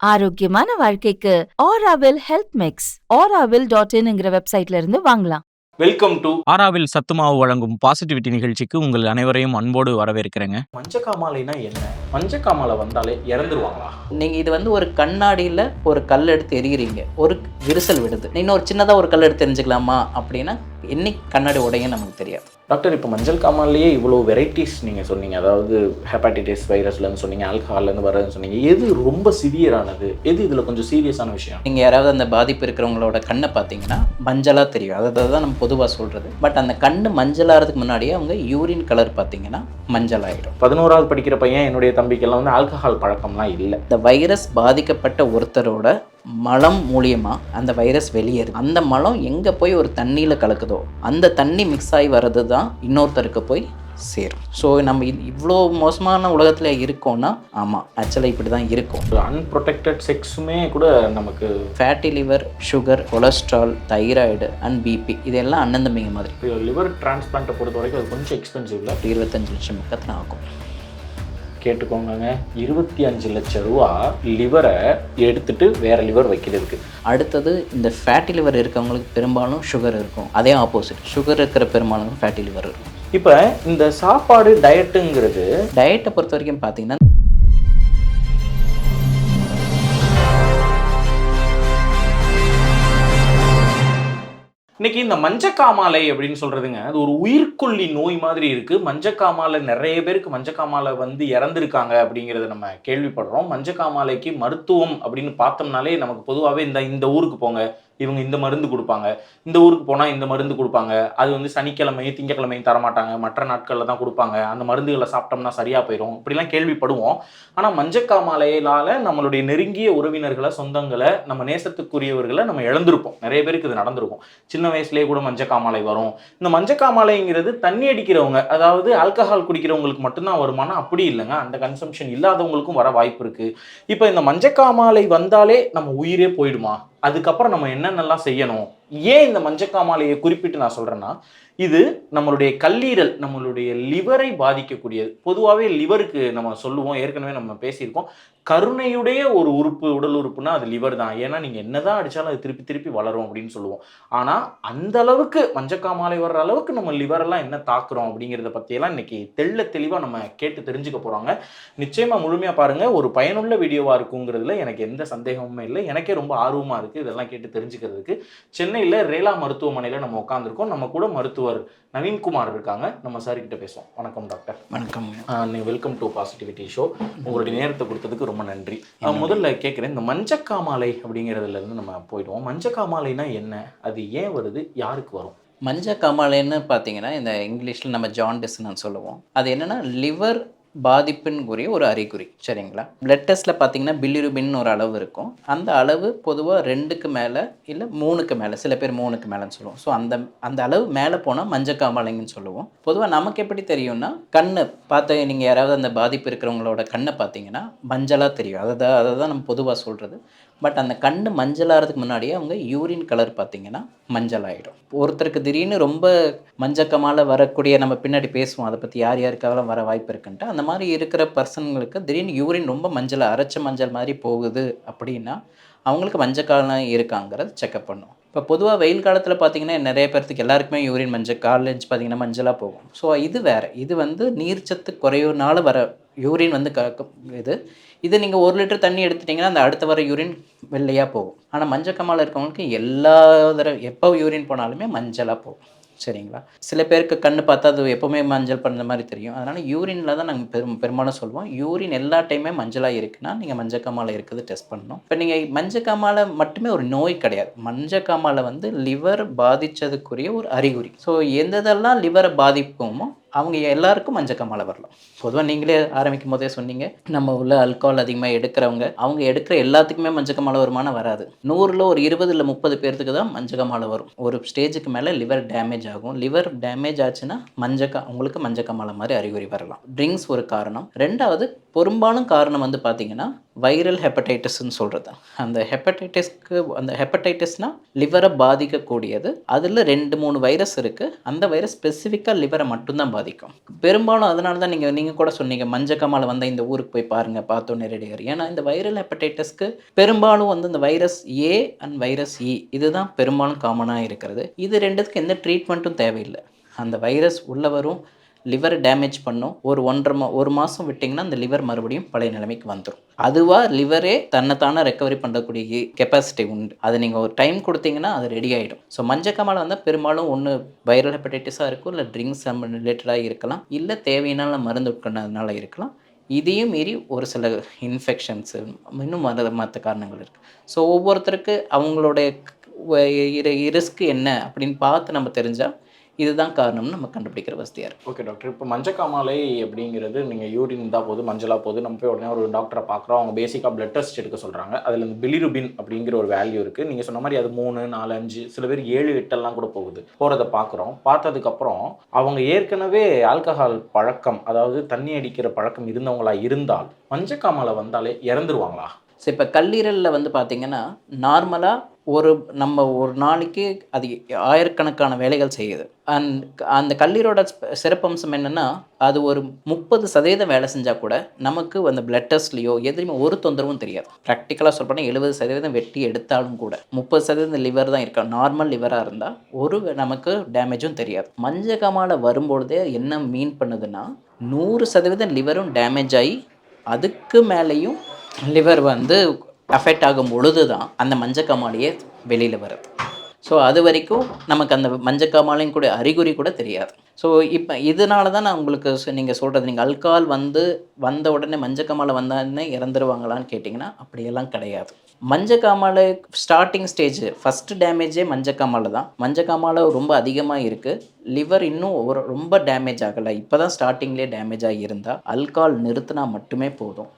ஆரோக்கியமான வாழ்க்கைக்கு Aaravil health mix auravil.in வெப்சைட்ல இருந்து வாங்கலாம். வெல்கம் டு ஆராவில் சத்துமாவு வழங்கும் பாசிட்டிவிட்டி நிகழ்ச்சிக்கு உங்கள் அனைவரையும் அன்போடு வரவேற்கிறேங்க. மஞ்சக்காமாலைனா என்ன? மஞ்சக்காமாலை வந்தாலே இறந்துருவாங்களா? நீங்கள் இது வந்து ஒரு கண்ணாடியில் ஒரு கல் எடுத்து எரிகிறீங்க, ஒரு விரிசல் விடுது, இன்னொரு சின்னதாக ஒரு கல் எடுத்து எரிஞ்சுக்கலாமா அப்படின்னா என்னைக்கு கண்ணாடி உடையும் நமக்கு தெரியாது. டாக்டர், இப்போ மஞ்சள் காமாலையே இவ்வளோ வெரைட்டிஸ் நீங்கள் சொன்னீங்க, அதாவது ஹெப்பாட்டிட்டிஸ் வைரஸ்லன்னு சொன்னீங்க, ஆல்கஹால்லேருந்து வரதுன்னு சொன்னீங்க. எது ரொம்ப சிவியரானது, எது இதில் கொஞ்சம் சீரியஸான விஷயம்? நீங்கள் யாராவது அந்த பாதிப்பு இருக்கிறவங்களோட கண்ணை பார்த்தீங்கன்னா மஞ்சளாக தெரியும், அதை தான் நம்ம பொதுவாக சொல்கிறது. பட் அந்த கண்ணு மஞ்சளாகிறதுக்கு முன்னாடியே அவங்க யூரின் கலர் பார்த்தீங்கன்னா மஞ்சள் ஆகிடும். 11வது படிக்கிற பையன் என்னுடைய தம்பிக்கெல்லாம் வந்து ஆல்கஹால் பழக்கம்லாம் இல்லை. இந்த வைரஸ் பாதிக்கப்பட்ட ஒருத்தரோட மலம் மூலியமாக அந்த வைரஸ் வெளியேறுது. அந்த மலம் எங்கே போய் ஒரு தண்ணியில் கலக்குதோ அந்த தண்ணி மிக்ஸ் ஆகி வர்றது தான் இன்னொருத்தருக்கு போய் சேரும். ஸோ நம்ம இவ்வளோ மோசமான உலகத்தில் இருக்கோம்னா ஆமாம், ஆக்சுவலாக இப்படி தான் இருக்கும். அன்ப்ரொடெக்டட் செக்ஸுமே கூட நமக்கு fatty liver, sugar, cholesterol, thyroid and BP இதெல்லாம் அண்ணன் தம்பிங்க மாதிரி. லிவர் டிரான்ஸ்பிளான்ட்டை பொறுத்த வரைக்கும் அது கொஞ்சம் எக்ஸ்பென்சிவ்ல 25 லட்சம் பக்கத்தில் ஆகும். கேட்டுக்கோங்க, 25 லட்சம் ரூபா லிவரை எடுத்துட்டு வேற லிவர் வைக்கிறதுக்கு. அடுத்தது இந்த ஃபேட்டி லிவர் இருக்கவங்களுக்கு பெரும்பாலும் சுகர் இருக்கும். அதே ஆப்போசிட், சுகர் இருக்கிற பெரும்பாலும் ஃபேட்டி லிவர் இருக்கும். இப்போ இந்த சாப்பாடு டயட்டுங்கிறது, டயட்டை பொறுத்த வரைக்கும் பார்த்தீங்கன்னா இன்னைக்கு இந்த மஞ்சக்காமாலை அப்படின்னு சொல்றதுங்க, அது ஒரு உயிர்கொல்லி நோய் மாதிரி இருக்கு. மஞ்சக்காமாலை நிறைய பேருக்கு மஞ்சக்காமாலை வந்து இறந்துருக்காங்க அப்படிங்கிறத நம்ம கேள்விப்படுறோம். மஞ்சக்காமாலைக்கு மருத்துவம் அப்படின்னு பார்த்தோம்னாலே நமக்கு பொதுவாகவே இந்த ஊருக்கு போங்க, இவங்க இந்த மருந்து கொடுப்பாங்க, இந்த ஊருக்கு போனால் இந்த மருந்து கொடுப்பாங்க, அது வந்து சனிக்கிழமையும் திங்கக்கிழமையும் தரமாட்டாங்க, மற்ற நாட்களில் தான் கொடுப்பாங்க, அந்த மருந்துகளை சாப்பிட்டோம்னா சரியாக போயிடும், இப்படிலாம் கேள்விப்படுவோம். ஆனால் மஞ்சக்காமாலையினால் நம்மளுடைய நெருங்கிய உறவினர்களை, சொந்தங்களை, நம்ம நேசத்துக்குரியவர்களை நம்ம இழந்திருப்போம். நிறைய பேருக்கு இது நடந்திருக்கும். சின்ன வயசுலேயே கூட மஞ்சக்காமாலை வரும். இந்த மஞ்சக்காமாலைங்கிறது தண்ணி அடிக்கிறவங்க, அதாவது ஆல்கஹால் குடிக்கிறவங்களுக்கு மட்டும்தான் வருமானா? அப்படி இல்லைங்க, அந்த கன்சம்ஷன் இல்லாதவங்களுக்கும் வர வாய்ப்பு இருக்குது. இப்போ இந்த மஞ்சக்காமாலை வந்தாலே நம்ம உயிரே போயிடுமா? அதுக்கப்புறம் நம்ம என்னென்னலாம் செய்யணும்? ஏன் இந்த மஞ்சக்காமாலையை குறிப்பிட்டு நான் சொல்கிறேன்னா, இது நம்மளுடைய கல்லீரல், நம்மளுடைய லிவரை பாதிக்கக்கூடியது. பொதுவாகவே லிவருக்கு நம்ம சொல்லுவோம், ஏற்கனவே நம்ம பேசியிருக்கோம், கருணையுடைய ஒரு உறுப்பு, உடல் உறுப்புனா அது லிவர் தான். ஏன்னா நீங்கள் என்னதான் அடித்தாலும் அது திருப்பி திருப்பி வளரும் அப்படின்னு சொல்லுவோம். ஆனால் அந்த அளவுக்கு மஞ்சக்காமாலை வர்ற அளவுக்கு நம்ம லிவரெல்லாம் என்ன தாக்குறோம் அப்படிங்கிறத பற்றியெல்லாம் இன்னைக்கு தெளிவாக நம்ம கேட்டு தெரிஞ்சுக்க போகிறாங்க. நிச்சயமாக முழுமையாக பாருங்கள், ஒரு பயனுள்ள வீடியோவாக இருக்குங்கிறதுல எனக்கு எந்த சந்தேகமுமே இல்லை. எனக்கே ரொம்ப ஆர்வமாக இருக்குது இதெல்லாம் கேட்டு தெரிஞ்சுக்கிறதுக்கு. சென்னையில் ரேலா மருத்துவமனையில் நம்ம உட்காந்துருக்கோம். நம்ம கூட மருத்துவர் நவீன்குமார் இருக்காங்க. நம்ம சார் கிட்ட பேசுவோம். வணக்கம் டாக்டர். வணக்கம். Welcome to positivity show. உங்களுடைய நேரத்தை கொடுத்ததுக்கு ரொம்ப நன்றி. முதல்ல கேட்குறேன், இந்த மஞ்சக்காமாலை அப்படிங்கிறதுல இருந்து நம்ம போயிடுவோம். மஞ்சக்காமாலைனா என்ன, அது ஏன் வருது, யாருக்கு வரும்? மஞ்சக்காமாலைன்னு பார்த்தீங்கன்னா இந்த இங்கிலீஷில் நம்ம ஜாண்டிஸ்ன்னு சொல்லுவோம். அது என்னென்னா லிவர் பாதிப்புக்குரிய ஒரு அறிகுறி, சரிங்களா? பிளட் டெஸ்ட்டில் பார்த்தீங்கன்னா பிலிருபின் ஒரு அளவு இருக்கும். அந்த அளவு பொதுவாக 2க்கு மேலே இல்லை 3க்கு மேலே, சில பேர் 3க்கு மேலேன்னு சொல்லுவோம். ஸோ அந்த அளவு மேலே போனால் மஞ்சக்காமாலைங்கன்னு சொல்லுவோம். பொதுவாக நமக்கு எப்படி தெரியும்னா, கண்ணை பார்த்து நீங்கள் யாராவது அந்த பாதிப்பு இருக்கிறவங்களோட கண்ணை பார்த்தீங்கன்னா மஞ்சளாக தெரியும். அதை தான் நம்ம பொதுவாக சொல்கிறது. பட் அந்த கண்ணு மஞ்சளாகிறதுக்கு முன்னாடியே அவங்க யூரின் கலர் பார்த்தீங்கன்னா மஞ்சள் ஆகிடும். ஒருத்தருக்கு திடீர்னு ரொம்ப மஞ்சக்கமால வரக்கூடிய, நம்ம பின்னாடி பேசுவோம் அதை பற்றி, யார் யாருக்காகலாம் வர வாய்ப்பு இருக்குன்ட்டு. அந்த மாதிரி இருக்கிற பர்சன்களுக்கு திடீர்னு யூரின் ரொம்ப மஞ்சள், அரைச்ச மஞ்சள் மாதிரி போகுது அப்படின்னா அவங்களுக்கு மஞ்சக்காலம் இருக்காங்கிறது செக்அப் பண்ணும். இப்போ பொதுவாக வெயில் காலத்தில் பார்த்தீங்கன்னா நிறைய பேர்த்துக்கு எல்லாருக்குமே யூரின் மஞ்சள், காலேஜ் பார்த்தீங்கன்னா மஞ்சளாக போகும். ஸோ இது வேறு, இது வந்து நீர்ச்சத்து குறைவுனால வர யூரின் வந்து இது நீங்கள் 1 லிட்டர் தண்ணி எடுத்துட்டிங்கன்னா அந்த அடுத்த வர யூரின் வெள்ளையாக போகும். ஆனால் மஞ்சக்காமாலை இருக்கவங்களுக்கு எல்லா தடவை எப்போ யூரின் போனாலுமே மஞ்சளாக போகும், சரிங்களா? சில பேருக்கு கண்ணு பார்த்தா அது எப்போவுமே மஞ்சள் பண்ணுற மாதிரி தெரியும். அதனால் யூரினில் தான் நாங்கள் பெரும்பாலும் சொல்லுவோம், யூரின் எல்லா டைமே மஞ்சளாக இருக்குன்னா நீங்கள் மஞ்சக்காமாலை இருக்குது டெஸ்ட் பண்ணணும். இப்போ நீங்கள் மஞ்சக்காமாலை மட்டுமே ஒரு நோய் கிடையாது. மஞ்சக்காமாலை வந்து லிவர் பாதித்ததுக்குரிய ஒரு அறிகுறி. ஸோ எந்ததெல்லாம் லிவரை பாதிப்புமோ அவங்க எல்லாருக்கும் மஞ்சக்காமாலை வரலாம். பொதுவாக நீங்களே ஆரம்பிக்கும் போதே சொன்னீங்க, நம்ம உள்ள ஆல்கஹால் அதிகமாக எடுக்கிறவங்க, அவங்க எடுக்கிற எல்லாத்துக்குமே மஞ்சக்காமாலை வருமானம் வராது. 100ல் ஒரு 20 இல்லை 30 பேர்த்துக்கு தான் மஞ்சக்காமாலை வரும். ஒரு ஸ்டேஜுக்கு மேலே லிவர் டேமேஜ் ஆகும். லிவர் டேமேஜ் ஆச்சுன்னா உங்களுக்கு மஞ்சக்காமாலை மாதிரி அறிகுறி வரலாம். ட்ரிங்க்ஸ் ஒரு காரணம். 2வது பெரும்பாலும் காரணம் வந்து பார்த்திங்கன்னா வைரல் ஹெப்படைட்டிஸ்ன்னு சொல்கிறது. அந்த ஹெப்படைட்டிஸ்னால் லிவரை பாதிக்கக்கூடியது. அதில் 2-3 வைரஸ் இருக்குது. அந்த வைரஸ் ஸ்பெசிஃபிக்காக லிவரை மட்டும்தான் பாதிக்கும். பெரும்பாலும் அதனால தான் நீங்கள் கூட சொன்னீங்க, மஞ்சக்காமாலை வந்தால் இந்த ஊருக்கு போய் பாருங்கள், பார்த்தோன்னே ரெடியார். ஏன்னா இந்த வைரல் ஹெப்படைட்டிஸ்க்கு பெரும்பாலும் வந்து இந்த வைரஸ் ஏ அண்ட் வைரஸ் இ இதுதான் பெரும்பாலும் காமனாக இருக்கிறது. இது ரெண்டுத்துக்கு எந்த ட்ரீட்மெண்ட்டும் தேவையில்லை. அந்த வைரஸ் உள்ளே வரும், லிவர் டேமேஜ் பண்ணும். ஒரு மாதம் விட்டிங்கன்னா அந்த லிவர் மறுபடியும் பழைய நிலைமைக்கு வந்துடும். அதுவாக லிவரே தன்னைத்தானே ரெக்கவரி பண்ணக்கூடிய கெப்பாசிட்டி உண்டு. அது நீங்கள் ஒரு டைம் கொடுத்தீங்கன்னா அது ரெடி ஆகிடும். ஸோ மஞ்சக்காமாலை வந்தால் பெரும்பாலும் ஒன்று வைரல் ஹெப்படைட்டிஸாக இருக்கும், இல்லை ட்ரிங்க்ஸ் ரிலேட்டடாக இருக்கலாம், இல்லை தேவையினால மருந்து உட்கொண்டதுனால இருக்கலாம். இதையும் மீறி ஒரு சில இன்ஃபெக்ஷன்ஸு இன்னும் மற்ற காரணங்கள் இருக்குது. ஸோ ஒவ்வொருத்தருக்கு அவங்களுடைய ரிஸ்க் என்ன அப்படின்னு பார்த்து நம்ம தெரிஞ்சால் இதுதான் காரணம்னு நம்ம கண்டுபிடிக்கிற வசதியாக இருக்குது. ஓகே டாக்டர், இப்போ மஞ்சக்காமாலை அப்படிங்கிறது நீங்கள் யூரின் தான் போகுது, மஞ்சளாக போகுது, நம்ம போய் உடனே ஒரு டாக்டரை பார்க்குறோம். அவங்க பேசிக்காக பிளட் டெஸ்ட் எடுக்க சொல்கிறாங்க. அதில் இந்த பிலிருபின் அப்படிங்கிற ஒரு வேல்யூ இருக்குது. நீங்கள் சொன்ன மாதிரி அது 3, 4, 5 சில பேர் 7, 8 கூட போகுது. போகிறத பார்க்குறோம். பார்த்ததுக்கப்புறம் அவங்க ஏற்கனவே ஆல்கஹால் பழக்கம், அதாவது தண்ணி அடிக்கிற பழக்கம் இருந்தவங்களா இருந்தால் மஞ்சக்காமாலை வந்தாலே இறந்துருவாங்களா? ஸோ இப்போ கல்லீரலில் வந்து பார்த்திங்கன்னா நார்மலாக நம்ம ஒரு நாளைக்கு அது ஆயிரக்கணக்கான வேலைகள் செய்யுது. அந்த கல்லீரோட சிறப்பம்சம் என்னென்னா, அது ஒரு 30% வேலை செஞ்சால் கூட நமக்கு அந்த பிளட் டெஸ்ட்லேயோ எதுலையுமே ஒரு தொந்தரவும் தெரியாது. ப்ராக்டிக்கலாக சொல்லப்போனால் 70% வெட்டி எடுத்தாலும் கூட 30% லிவர் தான் இருக்கா. நார்மல் லிவராக இருந்தால் நமக்கு டேமேஜும் தெரியாது. மஞ்சக்காமாலை வரும்பொழுதே என்ன மீன் பண்ணுதுன்னா, 100% லிவரும் டேமேஜ் ஆகி அதுக்கு மேலேயும் லிவர் வந்து அஃபெக்ட் ஆகும் பொழுது தான் அந்த மஞ்சக்காமாலையே வெளியில் வருது. ஸோ அது வரைக்கும் நமக்கு அந்த மஞ்சக்காமாலையும் கூட அறிகுறி கூட தெரியாது. ஸோ இப்போ இதனால தான் நான் உங்களுக்கு நீங்கள் சொல்கிறது, நீங்கள் ஆல்கஹால் வந்த உடனே மஞ்சக்காமாலை வந்தானே இறந்துருவாங்களான்னு கேட்டிங்கன்னா அப்படியெல்லாம் கிடையாது. மஞ்சக்காமாலை ஸ்டார்டிங் ஸ்டேஜ் ஃபஸ்ட்டு டேமேஜே மஞ்சக்காமாலை தான். மஞ்சக்காமாலை ரொம்ப அதிகமாக இருக்குது, லிவர் இன்னும் ரொம்ப டேமேஜ் ஆகலை, இப்போ தான் ஸ்டார்டிங்லேயே டேமேஜ் ஆகி இருந்தால் ஆல்கஹால் நிறுத்தினா மட்டுமே போதும்.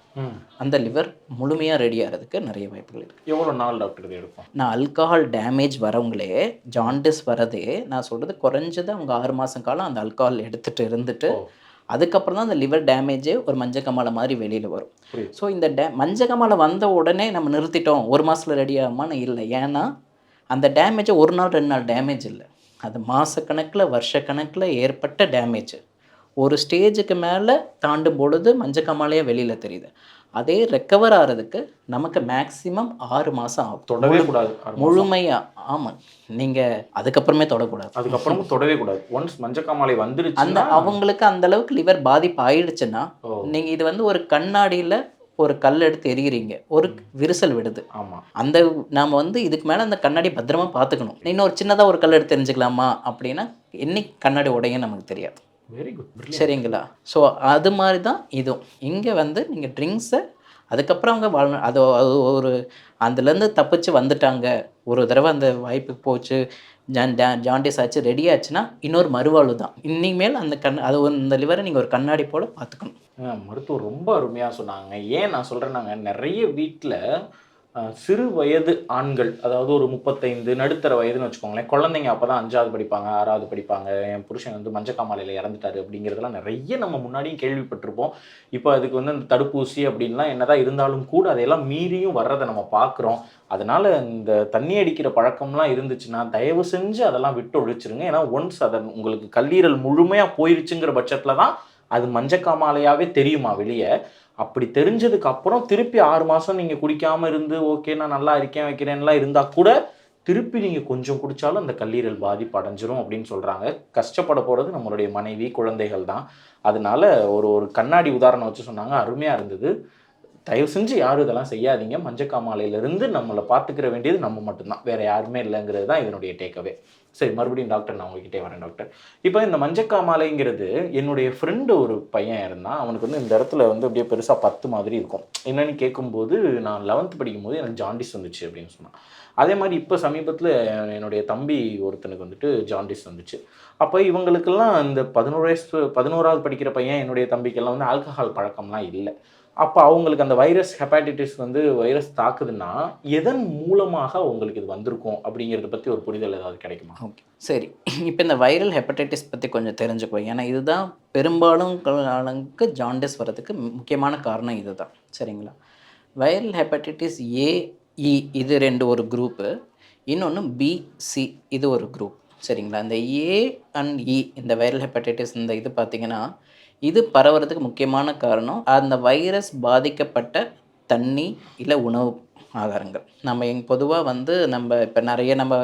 அந்த லிவர் முழுமையாக ரெடி ஆகிறதுக்கு நிறைய வாய்ப்புகள் இருக்குது. எவ்வளோ நாள் டாக்டர் இது எடுக்கும்? நான் ஆல்கஹால் டேமேஜ் வரவங்களே, ஜாண்டிஸ் வரதே நான் சொல்கிறது குறைஞ்சது அவங்க 6 மாதம் காலம் அந்த ஆல்கஹால் எடுத்துகிட்டு இருந்துட்டு அதுக்கப்புறம் தான் அந்த லிவர் டேமேஜே ஒரு மஞ்சக்காமாலை மாதிரி வெளியில் வரும். ஸோ இந்த மஞ்சக்காமாலை வந்த உடனே நம்ம நிறுத்திட்டோம் 1 மாதத்தில் ரெடி ஆகுமான்னு இல்லை. ஏன்னா அந்த டேமேஜை 1 நாள் 2 நாள் டேமேஜ் இல்லை, அது மாதக்கணக்கில் வருஷக்கணக்கில் ஏற்பட்ட டேமேஜ். ஒரு ஸ்டேஜுக்கு மேலே தாண்டும் பொழுது மஞ்சக்காமாலையே வெளியில் தெரியுது. அதே ரெக்கவர் ஆகிறதுக்கு நமக்கு மேக்ஸிமம் 6 மாதம் ஆகும். தொடவே கூடாது முழுமையாக. ஆமாம், நீங்கள் அதுக்கப்புறமே தொடக்கூடாது. அதுக்கப்புறமும் தொடவே கூடாது. ஒன்ஸ் மஞ்சக்காமாலை வந்துருச்சு அவங்களுக்கு அந்த அளவுக்கு லிவர் பாதிப்பு ஆயிடுச்சுன்னா, நீங்கள் இது வந்து ஒரு கண்ணாடியில் ஒரு கல் எடுத்து எரிகிறீங்க, ஒரு விரிசல் விடுது. ஆமாம், அந்த நாம் வந்து இதுக்கு மேலே அந்த கண்ணாடி பத்திரமா பார்த்துக்கணும். இன்னொரு சின்னதாக ஒரு கல் எடுத்து தெரிஞ்சுக்கலாமா அப்படின்னா என்னைக்கு கண்ணாடி உடையும் நமக்கு தெரியாது. வெரி குட், சரிங்களா? ஸோ அது மாதிரி தான் இதுவும். இங்கே வந்து நீங்கள் ட்ரிங்க்ஸை அதுக்கப்புறம் அவங்க அது ஒரு அதுலேருந்து தப்பிச்சு வந்துட்டாங்க, ஒரு தடவை அந்த வாய்ப்புக்கு போச்சு, ஜாண்டிஸ் ஆச்சு, ரெடி ஆச்சுன்னா இன்னொரு மறுவாழ்வு தான். இனிமேல் அந்த அந்த லிவரை நீங்கள் ஒரு கண்ணாடி போல் பார்த்துக்கணும். மருத்துவர் ரொம்ப அருமையாக சொன்னாங்க. ஏன் நான் சொல்கிறேன்னாங்க, நிறைய வீட்டில் சிறு வயது ஆண்கள், அதாவது ஒரு 35 நடுத்தர வயதுன்னு வச்சுக்கோங்களேன், குழந்தைங்க அப்போ தான் 5ஆவது படிப்பாங்க, 6ஆவது படிப்பாங்க, என் புருஷன் வந்து மஞ்சக்காமாலையில் இறந்துட்டாரு அப்படிங்கிறதெல்லாம் நிறைய நம்ம முன்னாடியும் கேள்விப்பட்டிருப்போம். இப்போ அதுக்கு வந்து அந்த தடுப்பூசி அப்படின்லாம் என்னதான் இருந்தாலும் கூட அதையெல்லாம் மீறியும் வர்றதை நம்ம பார்க்குறோம். அதனால் இந்த தண்ணி அடிக்கிற பழக்கம்லாம் இருந்துச்சுன்னா தயவு செஞ்சு அதெல்லாம் விட்டு ஒழிச்சிருங்க. ஏன்னா ஒன்ஸ் அதை உங்களுக்கு கல்லீரல் முழுமையாக போயிருச்சுங்கிற பட்சத்தில் தான் அது மஞ்சக்காமாலையாகவே தெரியுமா வெளியே. அப்படி தெரிஞ்சதுக்கு அப்புறம் திருப்பி 6 மாதம் நீங்கள் குடிக்காமல் இருந்து ஓகே நான் நல்லா இருக்கேன் வைக்கிறேன்லாம் இருந்தால் கூட திருப்பி நீங்கள் கொஞ்சம் குடித்தாலும் அந்த கல்லீரல் பாதிப்பு அடைஞ்சிரும் அப்படின்னு சொல்கிறாங்க. கஷ்டப்பட போகிறது நம்மளுடைய மனைவி, குழந்தைகள் தான். அதனால ஒரு கண்ணாடி உதாரணம் வச்சு சொன்னாங்க, அருமையாக இருந்தது. தயவு செஞ்சு யாரும் இதெல்லாம் செய்யாதீங்க. மஞ்சக்காமாலையிலேருந்து நம்மளை பார்த்துக்கிற வேண்டியது நம்ம மட்டும்தான், வேறு யாருமே இல்லைங்கிறது தான் இதனுடைய டேக்அவே. சரி, மறுபடியும் டாக்டர் நான் உங்ககிட்டே வரேன் டாக்டர். இப்போ இந்த மஞ்சக்காமாலைங்கிறது என்னுடைய ஃப்ரெண்டு ஒரு பையன் இருந்தான். அவனுக்கு வந்து இந்த இடத்துல வந்து அப்படியே பெருசாக 10 மாதிரி இருக்கும். என்னென்னு கேட்கும்போது நான் 11th படிக்கும்போது எனக்கு ஜாண்டிஸ் வந்துச்சு அப்படின்னு சொன்னான். அதே மாதிரி இப்போ சமீபத்தில் என்னுடைய தம்பி ஒருத்தனுக்கு வந்துட்டு ஜாண்டிஸ் வந்துச்சு. அப்போ இவங்களுக்கெல்லாம் இந்த 11வது படிக்கிற பையன் என்னுடைய தம்பிக்கெல்லாம் வந்து ஆல்கஹால் பழக்கம்லாம் இல்லை. அப்போ அவங்களுக்கு அந்த ஹெப்பாட்டிட்டிஸ் வந்து வைரஸ் தாக்குதுன்னா எதன் மூலமாக உங்களுக்கு இது வந்திருக்கும் அப்படிங்கிறத பற்றி ஒரு புரிதல் ஏதாவது கிடைக்குமா? ஓகே, சரி. இப்போ இந்த வைரல் ஹெப்படைட்டிஸ் பற்றி கொஞ்சம் தெரிஞ்சுக்குவோம். ஏன்னா இதுதான் பெரும்பாலும் ஜாண்டிஸ் வர்றதுக்கு முக்கியமான காரணம் இது தான். சரிங்களா? வைரல் ஹெப்படைட்டிஸ் ஏஇ இது 2 ஒரு குரூப்பு, இன்னொன்று பிசி இது ஒரு குரூப். சரிங்களா? இந்த ஏ அண்ட் இ இந்த வைரல் ஹெப்படைட்டிஸ் இந்த இது பார்த்திங்கன்னா, இது பரவுறதுக்கு முக்கியமான காரணம் அந்த வைரஸ் பாதிக்கப்பட்ட தண்ணி இல்லை உணவு ஆகாரங்கள். நம்ம பொதுவாக வந்து நம்ம இப்போ நிறைய நம்ம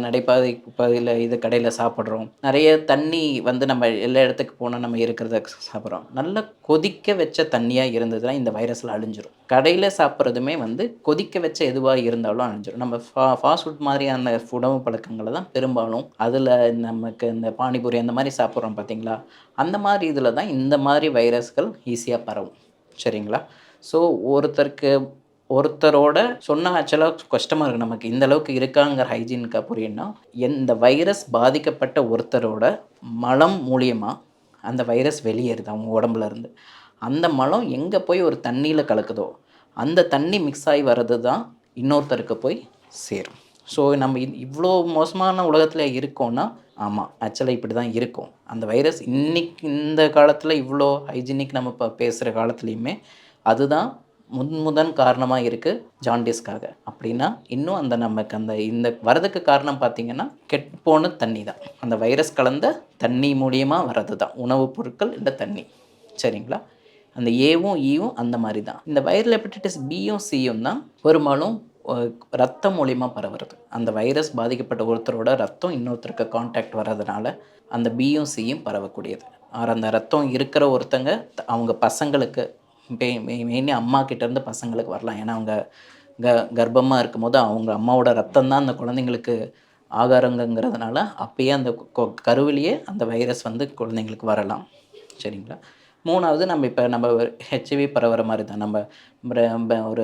நடைபாதை பகுதியில் இது கடையில் சாப்பிட்றோம், நிறைய தண்ணி வந்து நம்ம எல்லா இடத்துக்கு போனால் நம்ம இருக்கிறத சாப்பிட்றோம். நல்லா கொதிக்க வச்ச தண்ணியாக இருந்ததுன்னா இந்த வைரஸில் அழிஞ்சிரும். கடையில் சாப்பிட்றதுமே வந்து கொதிக்க வச்ச எதுவாக இருந்தாலும் அழிஞ்சிரும். நம்ம ஃபாஸ்ட் ஃபுட் மாதிரியான உணவு பழக்கங்களை தான் பெரும்பாலும் அதில் நமக்கு இந்த பானிபூரி அந்த மாதிரி சாப்பிட்றோம் பார்த்தீங்களா, அந்த மாதிரி இதில் தான் இந்த மாதிரி வைரஸ்கள் ஈஸியாக பரவும். சரிங்களா? ஸோ ஒருத்தரோட சொன்னால் ஆக்சுவலாக கஷ்டமாக இருக்குது நமக்கு, இந்த அளவுக்கு இருக்காங்கிற ஹைஜீனுக்கு புரியும்னா, எந்த வைரஸ் பாதிக்கப்பட்ட ஒருத்தரோட மலம் மூலியமாக அந்த வைரஸ் வெளியேறுது அவங்க உடம்புல இருந்து. அந்த மலம் எங்கே போய் ஒரு தண்ணியில் கலக்குதோ அந்த தண்ணி மிக்ஸ் ஆகி வர்றது தான் இன்னொருத்தருக்கு போய் சேரும். ஸோ நம்ம இவ்வளோ மோசமான உலகத்தில் இருக்கோன்னா, ஆமாம் ஆக்சுவலாக இப்படி தான் இருக்கும். அந்த வைரஸ் இன்னைக்கு இந்த காலத்தில் இவ்வளோ ஹைஜீனிக் நம்ம இப்போ பேசுகிற காலத்துலேயுமே அதுதான் முதன் காரணமாக இருக்குது ஜாண்டிஸ்க்காக. அப்படின்னா இன்னும் அந்த நமக்கு இந்த வரதுக்கு காரணம் பார்த்திங்கன்னா கெட்டுப்போன தண்ணி தான். அந்த வைரஸ் கலந்த தண்ணி மூலியமாக வர்றது தான் உணவுப் பொருட்கள் இல்லை தண்ணி. சரிங்களா? அந்த ஏவும் ஈவும் அந்த மாதிரி தான். இந்த வைரல் ஹெப்படைட்டிஸ் பியும் சியும் தான் பெரும்பாலும் ரத்தம் மூலியமாக பரவுறது. அந்த வைரஸ் பாதிக்கப்பட்ட ஒருத்தரோட ரத்தம் இன்னொருத்தருக்கு கான்டாக்ட் வர்றதுனால அந்த பியும் சியும் பரவக்கூடியது. அந்த ரத்தம் இருக்கிற ஒருத்தங்க அவங்க பசங்களுக்கு மெயினாக அம்மா கிட்டேருந்து பசங்களுக்கு வரலாம். ஏன்னா அவங்க கர்ப்பமாக இருக்கும் போது அவங்க அம்மாவோட ரத்தம் தான் அந்த குழந்தைங்களுக்கு ஆகாரங்கிறதுனால அப்பயே அந்த கருவிலேயே அந்த வைரஸ் வந்து குழந்தைங்களுக்கு வரலாம். சரிங்களா? மூணாவது நம்ம ஹெச்ஐவி பரவுற மாதிரி தான். நம்ம ஒரு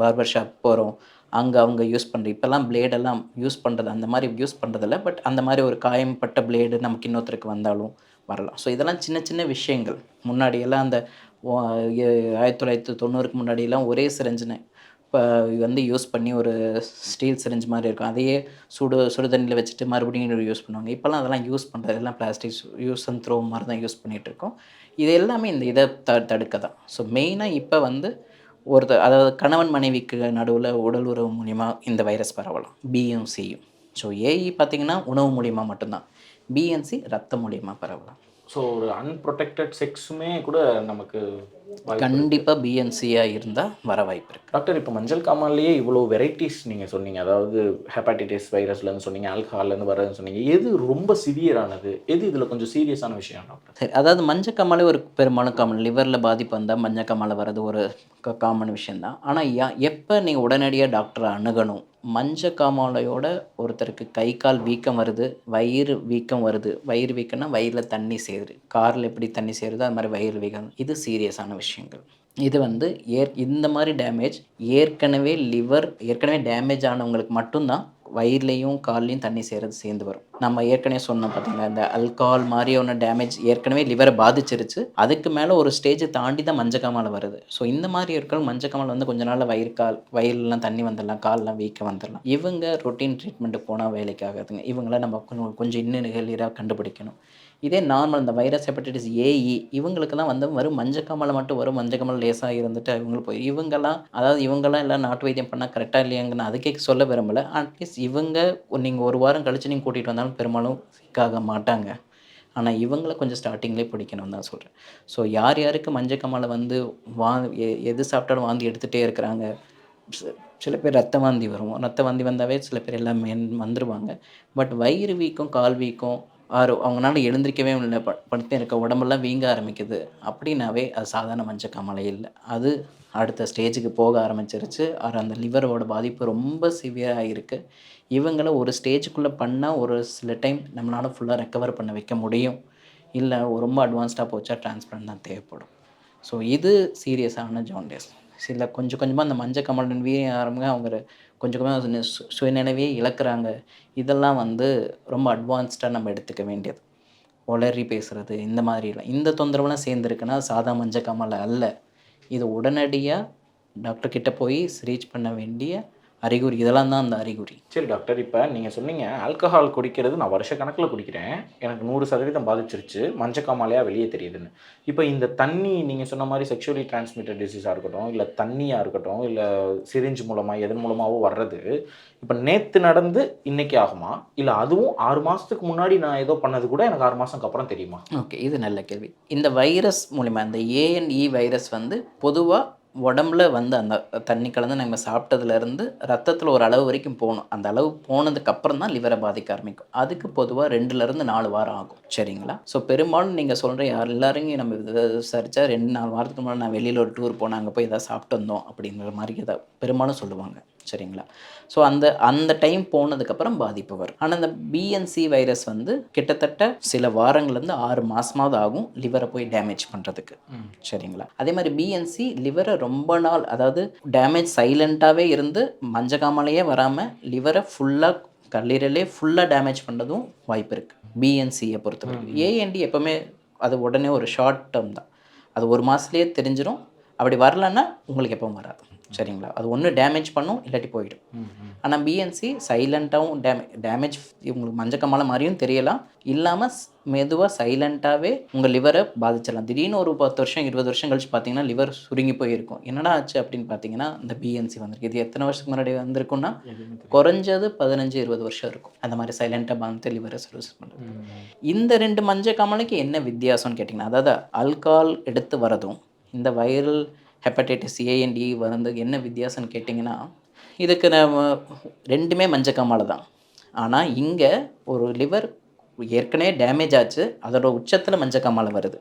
பார்பர் ஷாப் போகிறோம், அங்கே அவங்க யூஸ் பண்ணுற இப்போல்லாம் பிளேடெல்லாம் யூஸ் பண்ணுறது அந்த மாதிரி யூஸ் பண்ணுறதில்ல. பட் அந்த மாதிரி ஒரு காயம்பட்ட பிளேடு நமக்கு இன்னொருத்தருக்கு வந்தாலும் வரலாம். ஸோ இதெல்லாம் சின்ன சின்ன விஷயங்கள். முன்னாடியெல்லாம் அந்த 1990க்கு முன்னாடியெல்லாம் ஒரே சிரஞ்சுன்னு இப்போ வந்து யூஸ் பண்ணி ஒரு ஸ்டீல் சிரஞ்ச் மாதிரி இருக்கும், அதையே சுடு தண்ணியில் வச்சுட்டு மறுபடியும் யூஸ் பண்ணுவாங்க. இப்போல்லாம் அதெல்லாம் யூஸ் பண்ணுறது எல்லாம் பிளாஸ்டிக் யூஸ் அண்ட் த்ரோ மாதிரி தான் யூஸ் பண்ணிகிட்ருக்கோம். இது எல்லாமே இந்த இதை தடுக்க தான். ஸோ மெயினாக இப்போ வந்து அதாவது கணவன் மனைவிக்கு நடுவில் உடல் உறவு மூலிமா இந்த வைரஸ் பரவலாம், பியும் சியும். ஸோ ஏஇ பார்த்திங்கன்னா உணவு மூலிமா மட்டும்தான், பிஎன்சி ரத்தம் மூலிமா பரவலாம். ஸோ ஒரு அன்ப்ரொடெக்டட் செக்ஸுமே கூட நமக்கு கண்டிப்பாக பிஎன்சியாக இருந்தால் வர வாய்ப்பு இருக்குது. டாக்டர், இப்போ மஞ்சள் காமாலேயே இவ்வளோ வெரைட்டிஸ் நீங்கள் சொன்னீங்க, அதாவது ஹெப்படைட்டிஸ் வைரஸ்லேருந்து சொன்னீங்க, ஆல்கஹால்லேருந்து வர்றதுன்னு சொன்னீங்க. எது ரொம்ப சிவியரானது, எது இதில் கொஞ்சம் சீரியஸான விஷயம் டாக்டர்? சரி, அதாவது மஞ்சள் காமாலே ஒரு பெரும்பாலும் காமன், லிவரில் பாதிப்பு வந்தால் மஞ்சள் காமாலை வர்றது ஒரு காமன் விஷயந்தான். ஆனால் எப்போ நீங்கள் உடனடியாக டாக்டரை அணுகணும்? மஞ்சள் காமாலையோட ஒருத்தருக்கு கை கால் வீக்கம் வருது, வயிறு வீக்கம் வருது. வயிறு வீக்கம்னா வயிறில் தண்ணி சேருது, காரில் எப்படி தண்ணி சேருதோ அது மாதிரி வயிறு வீக்கம். இது சீரியஸான விஷயங்கள். இது வந்து இந்த மாதிரி டேமேஜ் ஏற்கனவே டேமேஜ் ஆனவங்களுக்கு மட்டும்தான் வயிறுலையும் கால்லையும் தண்ணி சேர்ந்து வரும். நம்ம ஏற்கனவே சொன்னோம் பார்த்தீங்களா, இந்த அல்கஹால் மாதிரியான டேமேஜ் ஏற்கனவே லிவரை பாதிச்சிருச்சு, அதுக்கு மேலே ஒரு ஸ்டேஜை தாண்டி தான் மஞ்சக்காமாலை வருது. ஸோ இந்த மாதிரி இருக்கிற மஞ்சக்காமாலை வந்து கொஞ்ச நாளில் வயிறுலாம் தண்ணி வந்துடலாம், கால்லாம் வீக்க வந்துடலாம். இவங்க ரொட்டீன் ட்ரீட்மெண்ட்டுக்கு போனால் வேலைக்கு ஆகாதுங்க. இவங்கள நம்ம கொஞ்சம் இன்னும் நிகழ்ச்சியாக கண்டுபிடிக்கணும். இதே நார்மல் இந்த வைரஸ் ஹெப்படைட்டிஸ் ஏஇ இவங்களுக்கெல்லாம் வந்து வரும் மஞ்சக்காமலை மட்டும் வரும், மஞ்சக்காமலை லேசாக இருந்துட்டு அவங்களுக்கு போய் இவங்கெல்லாம் எல்லாம் நாட்டு வைத்தியம் பண்ணால் கரெக்டாக இல்லையாங்கன்னு அதுக்கே சொல்ல விரும்பலை. அட்லீஸ்ட் இவங்க நீங்கள் ஒரு வாரம் கழிச்சு நீங்கள் கூட்டிகிட்டு வந்தாலும் பெரும்பாலும் சிக்காக மாட்டாங்க. ஆனால் இவங்களை கொஞ்சம் ஸ்டார்டிங்லேயே பிடிக்கணும்னு தான் சொல்கிறேன். ஸோ யாருக்கு மஞ்சக்காமலை வந்து எது சாப்பிட்டாலும் வாந்தி எடுத்துகிட்டே இருக்கிறாங்க, சில பேர் ரத்த வாந்தி வரும், ரத்த வாந்தி வந்தாவே சில பேர் எல்லாம் வந்துடுவாங்க. பட் வயிறு வீக்கம், கால் வீக்கம், அவங்களால எழுந்திரிக்கவே இல்லை, படுத்தே இருக்க, உடம்பெல்லாம் வீங்க ஆரம்பிக்குது அப்படின்னாவே அது சாதாரண மஞ்சக்காமலை இல்லை, அது அடுத்த ஸ்டேஜுக்கு போக ஆரம்பிச்சிருச்சு. அந்த லிவரோட பாதிப்பு ரொம்ப சிவியராக இருக்குது. இவங்கள ஒரு ஸ்டேஜுக்குள்ளே பண்ணால் ஒரு சில டைம் நம்மளால் ஃபுல்லாக ரெக்கவர் பண்ண வைக்க முடியும். இல்லை ரொம்ப அட்வான்ஸ்டாக போச்சா டிரான்ஸ்பிளான்ட் தான் தேவைப்படும். ஸோ இது சீரியஸான ஜாண்டிஸ். சில கொஞ்சம் கொஞ்சமாக அந்த மஞ்சக்காமலின் வீரியம் ஆரம்பிங்க, அவங்க கொஞ்சம் கொஞ்சமாக சுயநினைவே இழக்கிறாங்க. இதெல்லாம் வந்து ரொம்ப அட்வான்ஸ்டாக நம்ம எடுத்துக்க வேண்டியது. ஒளறி பேசுகிறது இந்த மாதிரிலாம் இந்த தொந்தரவுலாம் சேர்ந்துருக்குன்னா சாதா மஞ்சக்காமலை அல்ல. இது உடனடியாக டாக்டர்கிட்ட போய் ரீச் பண்ண வேண்டிய அறிகுறி. இதெல்லாம் தான் அந்த அறிகுறி. சரி டாக்டர், இப்போ நீங்கள் சொன்னீங்க ஆல்கஹால் குடிக்கிறது நான் வருஷ கணக்கில் குடிக்கிறேன், எனக்கு 100% பாதிச்சிருச்சு, மஞ்சக்காமாலையாக வெளியே தெரியுதுன்னு. இப்போ இந்த தண்ணி நீங்கள் சொன்ன மாதிரி செக்ஷுவலி டிரான்ஸ்மிட்டட் டிசீஸாக இருக்கட்டும், இல்லை தண்ணியாக இருக்கட்டும், இல்லை சிரிஞ்சு மூலமாக எதன் மூலமாகவோ வர்றது, இப்போ நேற்று நடந்து இன்னைக்கு ஆகுமா, இல்லை அதுவும் 6 மாதத்துக்கு முன்னாடி நான் ஏதோ பண்ணது கூட எனக்கு 6 மாதத்துக்கு அப்புறம் தெரியுமா? ஓகே, இது நல்ல கேள்வி. இந்த வைரஸ் மூலிமா, இந்த ANE வைரஸ் வந்து பொதுவாக உடம்புல வந்து அந்த தண்ணி கலந்து நம்ம சாப்பிட்டதுலேருந்து ரத்தத்தில் ஒரு அளவு வரைக்கும் போகணும். அந்த அளவு போனதுக்கப்புறம் தான் லிவரை பாதிக்க ஆரம்பிக்கும். அதுக்கு பொதுவாக 2லேருந்து 4 வாரம் ஆகும். சரிங்களா? ஸோ பெரும்பாலும் நீங்கள் சொல்கிற எல்லாரையும் நம்ம விசாரித்தா 2-4 வாரத்துக்கு முன்னாடி நான் வெளியில் ஒரு டூர் போனேன், அங்கே போய் எதாவது சாப்பிட்டு வந்தோம் அப்படிங்கிற மாதிரி எதாவது பெரும்பாலும் சொல்லுவாங்க. சரிங்களா? ஸோ அந்த டைம் போனதுக்கப்புறம் பாதிப்பு வரும். ஆனால் இந்த BNC வைரஸ் வந்து கிட்டத்தட்ட சில வாரங்கள்லேருந்து 6 மாதமாவது ஆகும் லிவரை போய் டேமேஜ் பண்ணுறதுக்கு. சரிங்களா? அதே மாதிரி BNC லிவரை ரொம்ப நாள், அதாவது டேமேஜ் சைலண்ட்டாகவே இருந்து மஞ்சக்காமலையே வராமல் லிவரை ஃபுல்லாக, கல்லீரலே ஃபுல்லாக டேமேஜ் பண்ணுறதும் வாய்ப்பு இருக்குது BNCயை பொறுத்தவரைக்கும். AND எப்போவுமே அது உடனே ஒரு ஷார்ட் டேர்ம் தான், அது 1 மாதத்துலேயே தெரிஞ்சிடும். அப்படி வரலன்னா உங்களுக்கு எப்பவும் வராது. சரிங்களா? அது ஒன்று டேமேஜ் பண்ணும், இல்லாட்டி போயிடும். ஆனால் BNC சைலண்ட்டாகவும் டேமேஜ் உங்களுக்கு மஞ்சக்காமலை மாதிரியும் தெரியலாம், இல்லாமல் மெதுவாக சைலண்ட்டாகவே உங்கள் லிவரை பாதிச்சிடலாம். திடீர்னு ஒரு 10 வருஷம் 20 வருஷம் கழிச்சு பார்த்தீங்கன்னா லிவர் சுருங்கி போயிருக்கும். என்னடா ஆச்சு அப்படின்னு பார்த்தீங்கன்னா இந்த BNC வந்திருக்கு. இது எத்தனை வருஷத்துக்கு முன்னாடி வந்திருக்குன்னா குறைஞ்சது 15-20 வருஷம் இருக்கும். அந்த மாதிரி சைலண்ட்டாக பாதித்து லிவரை சர்வீஸ் பண்ணுறது. இந்த 2 மஞ்சக்காமலைக்கு என்ன வித்தியாசம்னு கேட்டிங்கன்னா, அதாவது ஆல்கஹால் எடுத்து வரதும் இந்த வைரல் ஹெப்படைட்டிஸ் A&E வந்து என்ன வித்தியாசம்னு கேட்டிங்கன்னா, இதுக்கு நம்ம 2மே மஞ்சக்காமாலை தான். ஆனால் இங்கே ஒரு லிவர் ஏற்கனவே டேமேஜ் ஆச்சு, அதோட உச்சத்தில் மஞ்சக்காமாலை வருது.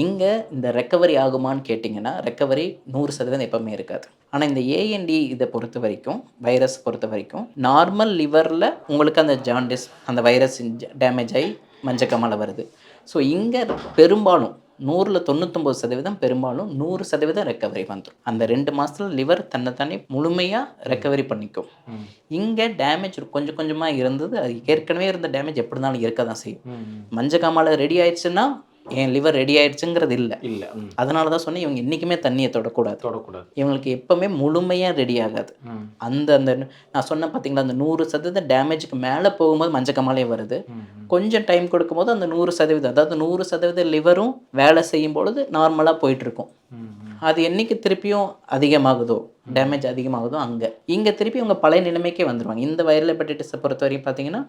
இங்கே இந்த ரெக்கவரி ஆகுமான்னு கேட்டிங்கன்னா ரெக்கவரி 100% எப்போவுமே இருக்காது. ஆனால் இந்த A&E இதை பொறுத்த வரைக்கும், வைரஸ் பொறுத்த வரைக்கும், நார்மல் லிவரில் உங்களுக்கு அந்த ஜாண்டிஸ், அந்த வைரஸ் டேமேஜ் ஆகி மஞ்சக்காமாலை வருது. ஸோ இங்கே பெரும்பாலும் 100ல் 99% பெரும்பாலும் 100% ரெக்கவரி வந்துடும். அந்த 2 மாதத்தில் லிவர் தன்னை முழுமையாக ரெக்கவரி பண்ணிக்கும். இங்கே டேமேஜ் கொஞ்சம் கொஞ்சமாக இருந்தது, அது ஏற்கனவே இருந்த டேமேஜ் எப்படி இருந்தாலும் இருக்க தான் செய்யும். மஞ்சக்காமாலை ரெடி ஆயிடுச்சுன்னா என் லிவர் ரெடி ஆயிடுச்சுங்கிறது இல்லை. அதனால தான் சொன்னேன், இவங்க என்றைக்குமே தண்ணியை தொடக்கூடாது. இவங்களுக்கு எப்போவுமே முழுமையாக ரெடி ஆகாது. அந்த நான் சொன்னேன் பார்த்தீங்களா, அந்த 100% டேமேஜுக்கு மேலே போகும்போது மஞ்சக்காமாலையே வருது. கொஞ்சம் டைம் கொடுக்கும்போது அந்த 100%, அதாவது 100% லிவரும் வேலை செய்யும் பொழுது நார்மலாக போயிட்டுருக்கும். அது என்றைக்கு திருப்பியும் அதிகமாகுதோ, டேமேஜ் அதிகமாகுதோ, இங்கே திருப்பி அவங்க பழைய நிலைமைக்கே வந்துடுவாங்க. இந்த வைரல் ஹெப்படைட்டிஸை பொறுத்த வரைக்கும் பார்த்தீங்கன்னா,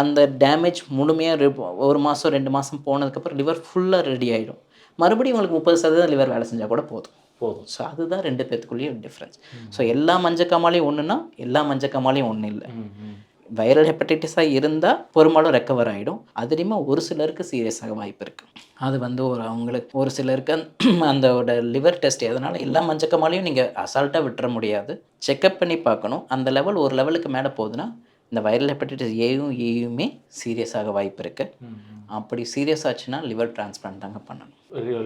அந்த டேமேஜ் முழுமையாக 1 மாதம் 2 மாதம் போனதுக்கப்புறம் லிவர் ஃபுல்லாக ரெடி ஆகிடும். மறுபடியும் உங்களுக்கு 30% லிவர் வேலை செஞ்சால் கூட போதும். ஸோ அதுதான் 2 பேத்துக்குள்ளேயும் டிஃப்ரென்ஸ். ஸோ எல்லா மஞ்சக்காமாலையும் ஒன்றுனா எல்லா மஞ்சக்காமாலையும் ஒன்றும் இல்லை. வைரல் ஹெப்படைட்டிஸாக இருந்தால் பெரும்பாலும் ரெக்கவர் ஆகிடும். அதுலேயுமே ஒரு சிலருக்கு சீரியஸாக வாய்ப்பு இருக்குது. அது வந்து அவங்களுக்கு ஒரு சிலருக்கு அந்த லிவர் டெஸ்ட், அதனால் எல்லா மஞ்சக்காமாலையும் நீங்கள் அசால்ட்டாக விட்டுற முடியாது. செக்கப் பண்ணி பார்க்கணும். அந்த லெவல் ஒரு லெவலுக்கு மேலே போகுதுன்னா இந்த வைரல் ஹெப்படைட்டிஸ் ஏயுமே சீரியஸாக வாய்ப்பு இருக்குது. அப்படி சீரியஸ் ஆச்சுன்னா லிவர் டிரான்ஸ்பிளான்ட் தாங்க பண்ணணும்.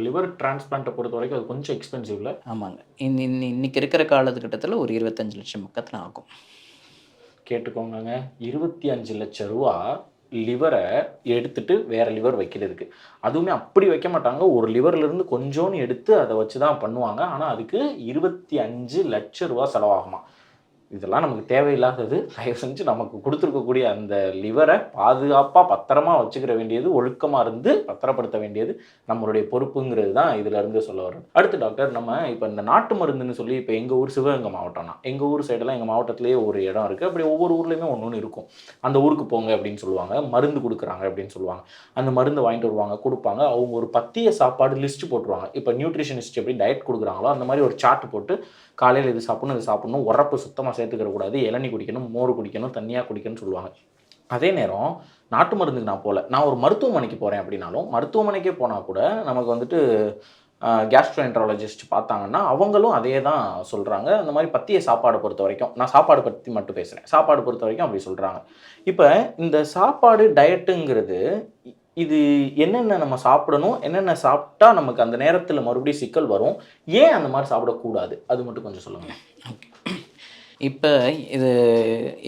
லிவர் டிரான்ஸ்பிளான்ட்டை பொறுத்த வரைக்கும் அது கொஞ்சம் எக்ஸ்பென்சிவ்ல. ஆமாங்க. இன்னைக்கு இருக்கிற காலகட்டத்தில் ஒரு 25 லட்சம் பக்கத்தில் ஆகும். கேட்டுக்கோங்க, 25 லட்சம் ரூபா லிவரை எடுத்துட்டு வேற லிவர் வைக்கிறதுக்கு. அதுவுமே அப்படி வைக்க மாட்டாங்க, ஒரு லிவர்லேருந்து கொஞ்சோன்னு எடுத்து அதை வச்சு தான் பண்ணுவாங்க. ஆனால் அதுக்கு 25 லட்சம் ரூபா செலவாகுமா? இதெல்லாம் நமக்கு தேவையில்லாதது. தயவு செஞ்சு நமக்கு கொடுத்துருக்கக்கூடிய அந்த லிவரை பாதுகாப்பாக பத்திரமா வச்சுக்கிற வேண்டியது, ஒழுக்கமாக இருந்து பத்திரப்படுத்த வேண்டியது நம்மளுடைய பொறுப்புங்கிறது தான் இதிலேருந்து சொல்ல வரும். அடுத்து டாக்டர், நம்ம இப்போ இந்த நாட்டு மருந்துன்னு சொல்லி, இப்போ எங்கள் ஊர் சிவகங்கை மாவட்டம்னா, எங்கள் ஊர் சைடெல்லாம் எங்கள் மாவட்டத்திலேயே ஒரு இடம் இருக்குது. அப்படி ஒவ்வொரு ஊர்லேயுமே ஒன்று இருக்கும். அந்த ஊருக்கு போங்க அப்படின்னு சொல்லுவாங்க, மருந்து கொடுக்குறாங்க அப்படின்னு சொல்லுவாங்க. அந்த மருந்து வாங்கிட்டு வருவாங்க, கொடுப்பாங்க. அவங்க ஒரு பத்திய சாப்பாடு லிஸ்ட்டு போட்டுருவாங்க. இப்போ நியூட்ரிஷனிஸ்ட் எப்படி டயட் கொடுக்குறாங்களோ அந்த மாதிரி ஒரு சார்ட் போட்டு, காலையில் இது சாப்பிடணும், இது சாப்பிடணும், உரப்பு சுத்தமாக சேர்த்துக்கிற கூடாது, இளநீ குடிக்கணும், மோர் குடிக்கணும், தண்ணியாக குடிக்கணும்னு சொல்லுவாங்க. அதே நேரம் நாட்டு மருந்துக்கு நான் போகல, நான் ஒரு மருத்துவமனைக்கு போகிறேன் அப்படின்னாலும், மருத்துவமனைக்கே போனால் கூட நமக்கு வந்துட்டு கேஸ்ட்ரோஎன்ட்ராலஜிஸ்ட் பார்த்தாங்கன்னா அவங்களும் அதே தான் சொல்கிறாங்க. அந்த மாதிரி பத்திய சாப்பாடை பொறுத்த வரைக்கும், நான் சாப்பாடு பற்றி மட்டும் பேசுகிறேன், சாப்பாடு பொறுத்த வரைக்கும் அப்படி சொல்கிறாங்க. இப்போ இந்த சாப்பாடு டயட்டுங்கிறது, இது என்னென்ன நம்ம சாப்பிடணும், என்னென்ன சாப்பிட்டா நமக்கு அந்த நேரத்தில் மறுபடியும் சிக்கல் வரும், ஏன் அந்த மாதிரி சாப்பிடக்கூடாது, அது மட்டும் கொஞ்சம் சொல்லுங்கள். இப்போ இது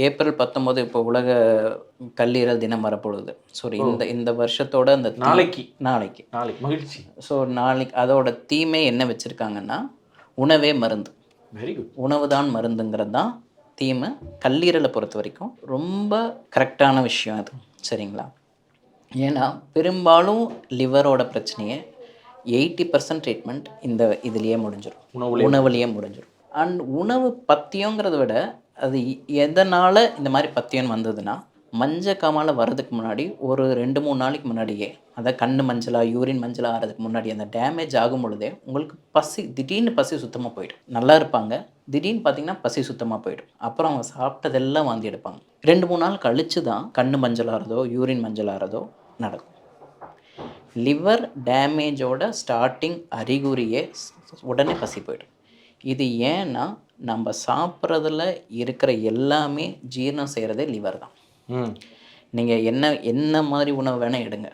ஏப்ரல் 19 இப்போ உலக கல்லீரல் தினம் வரப்பொழுது. ஸோ இந்த வருஷத்தோட அந்த நாளைக்கு மகிழ்ச்சி. ஸோ நாளைக்கு அதோட தீமே என்ன வச்சுருக்காங்கன்னா, உணவே மருந்து. Very good. உணவு தான் மருந்துங்கிறது தான் தீமை கல்லீரலை பொறுத்த வரைக்கும் ரொம்ப கரெக்டான விஷயம் அது, சரிங்களா? ஏன்னா பெரும்பாலும் லிவரோட பிரச்சனையை 80% ட்ரீட்மெண்ட் இந்த இதுலேயே முடிஞ்சிடும், உணவுலேயே முடிஞ்சிடும். அண்ட் உணவு பத்தியங்கிறத விட அது எதனால் இந்த மாதிரி பத்தியம் வந்ததுன்னா, மஞ்சக்காமால வர்றதுக்கு முன்னாடி ஒரு 2-3 நாளைக்கு முன்னாடியே, அதாவது கண் மஞ்சளாக யூரின் மஞ்சளாக ஆகிறதுக்கு முன்னாடி அந்த டேமேஜ் ஆகும் பொழுதே உங்களுக்கு திடீர்னு பசி சுத்தமாக போயிடும். நல்லா இருப்பாங்க, திடீர்னு பார்த்தீங்கன்னா பசி சுத்தமாக போயிடும். அப்புறம் அவங்க சாப்பிட்டதெல்லாம் வாந்தி எடுப்பாங்க. 2-3 நாள் கழித்து தான் கண் மஞ்சளாகிறதோ யூரின் மஞ்சளாகிறதோ நடக்கும். லிவர் டேமேஜோட ஸ்டார்டிங் அறிகுறியே உடனே பசி போயிடும். இது ஏன்னா நம்ம சாப்பிட்றதுல இருக்கிற எல்லாமே ஜீரணம் செய்கிறதே லிவர் தான். நீங்கள் என்ன மாதிரி உணவு வேணால் எடுங்க,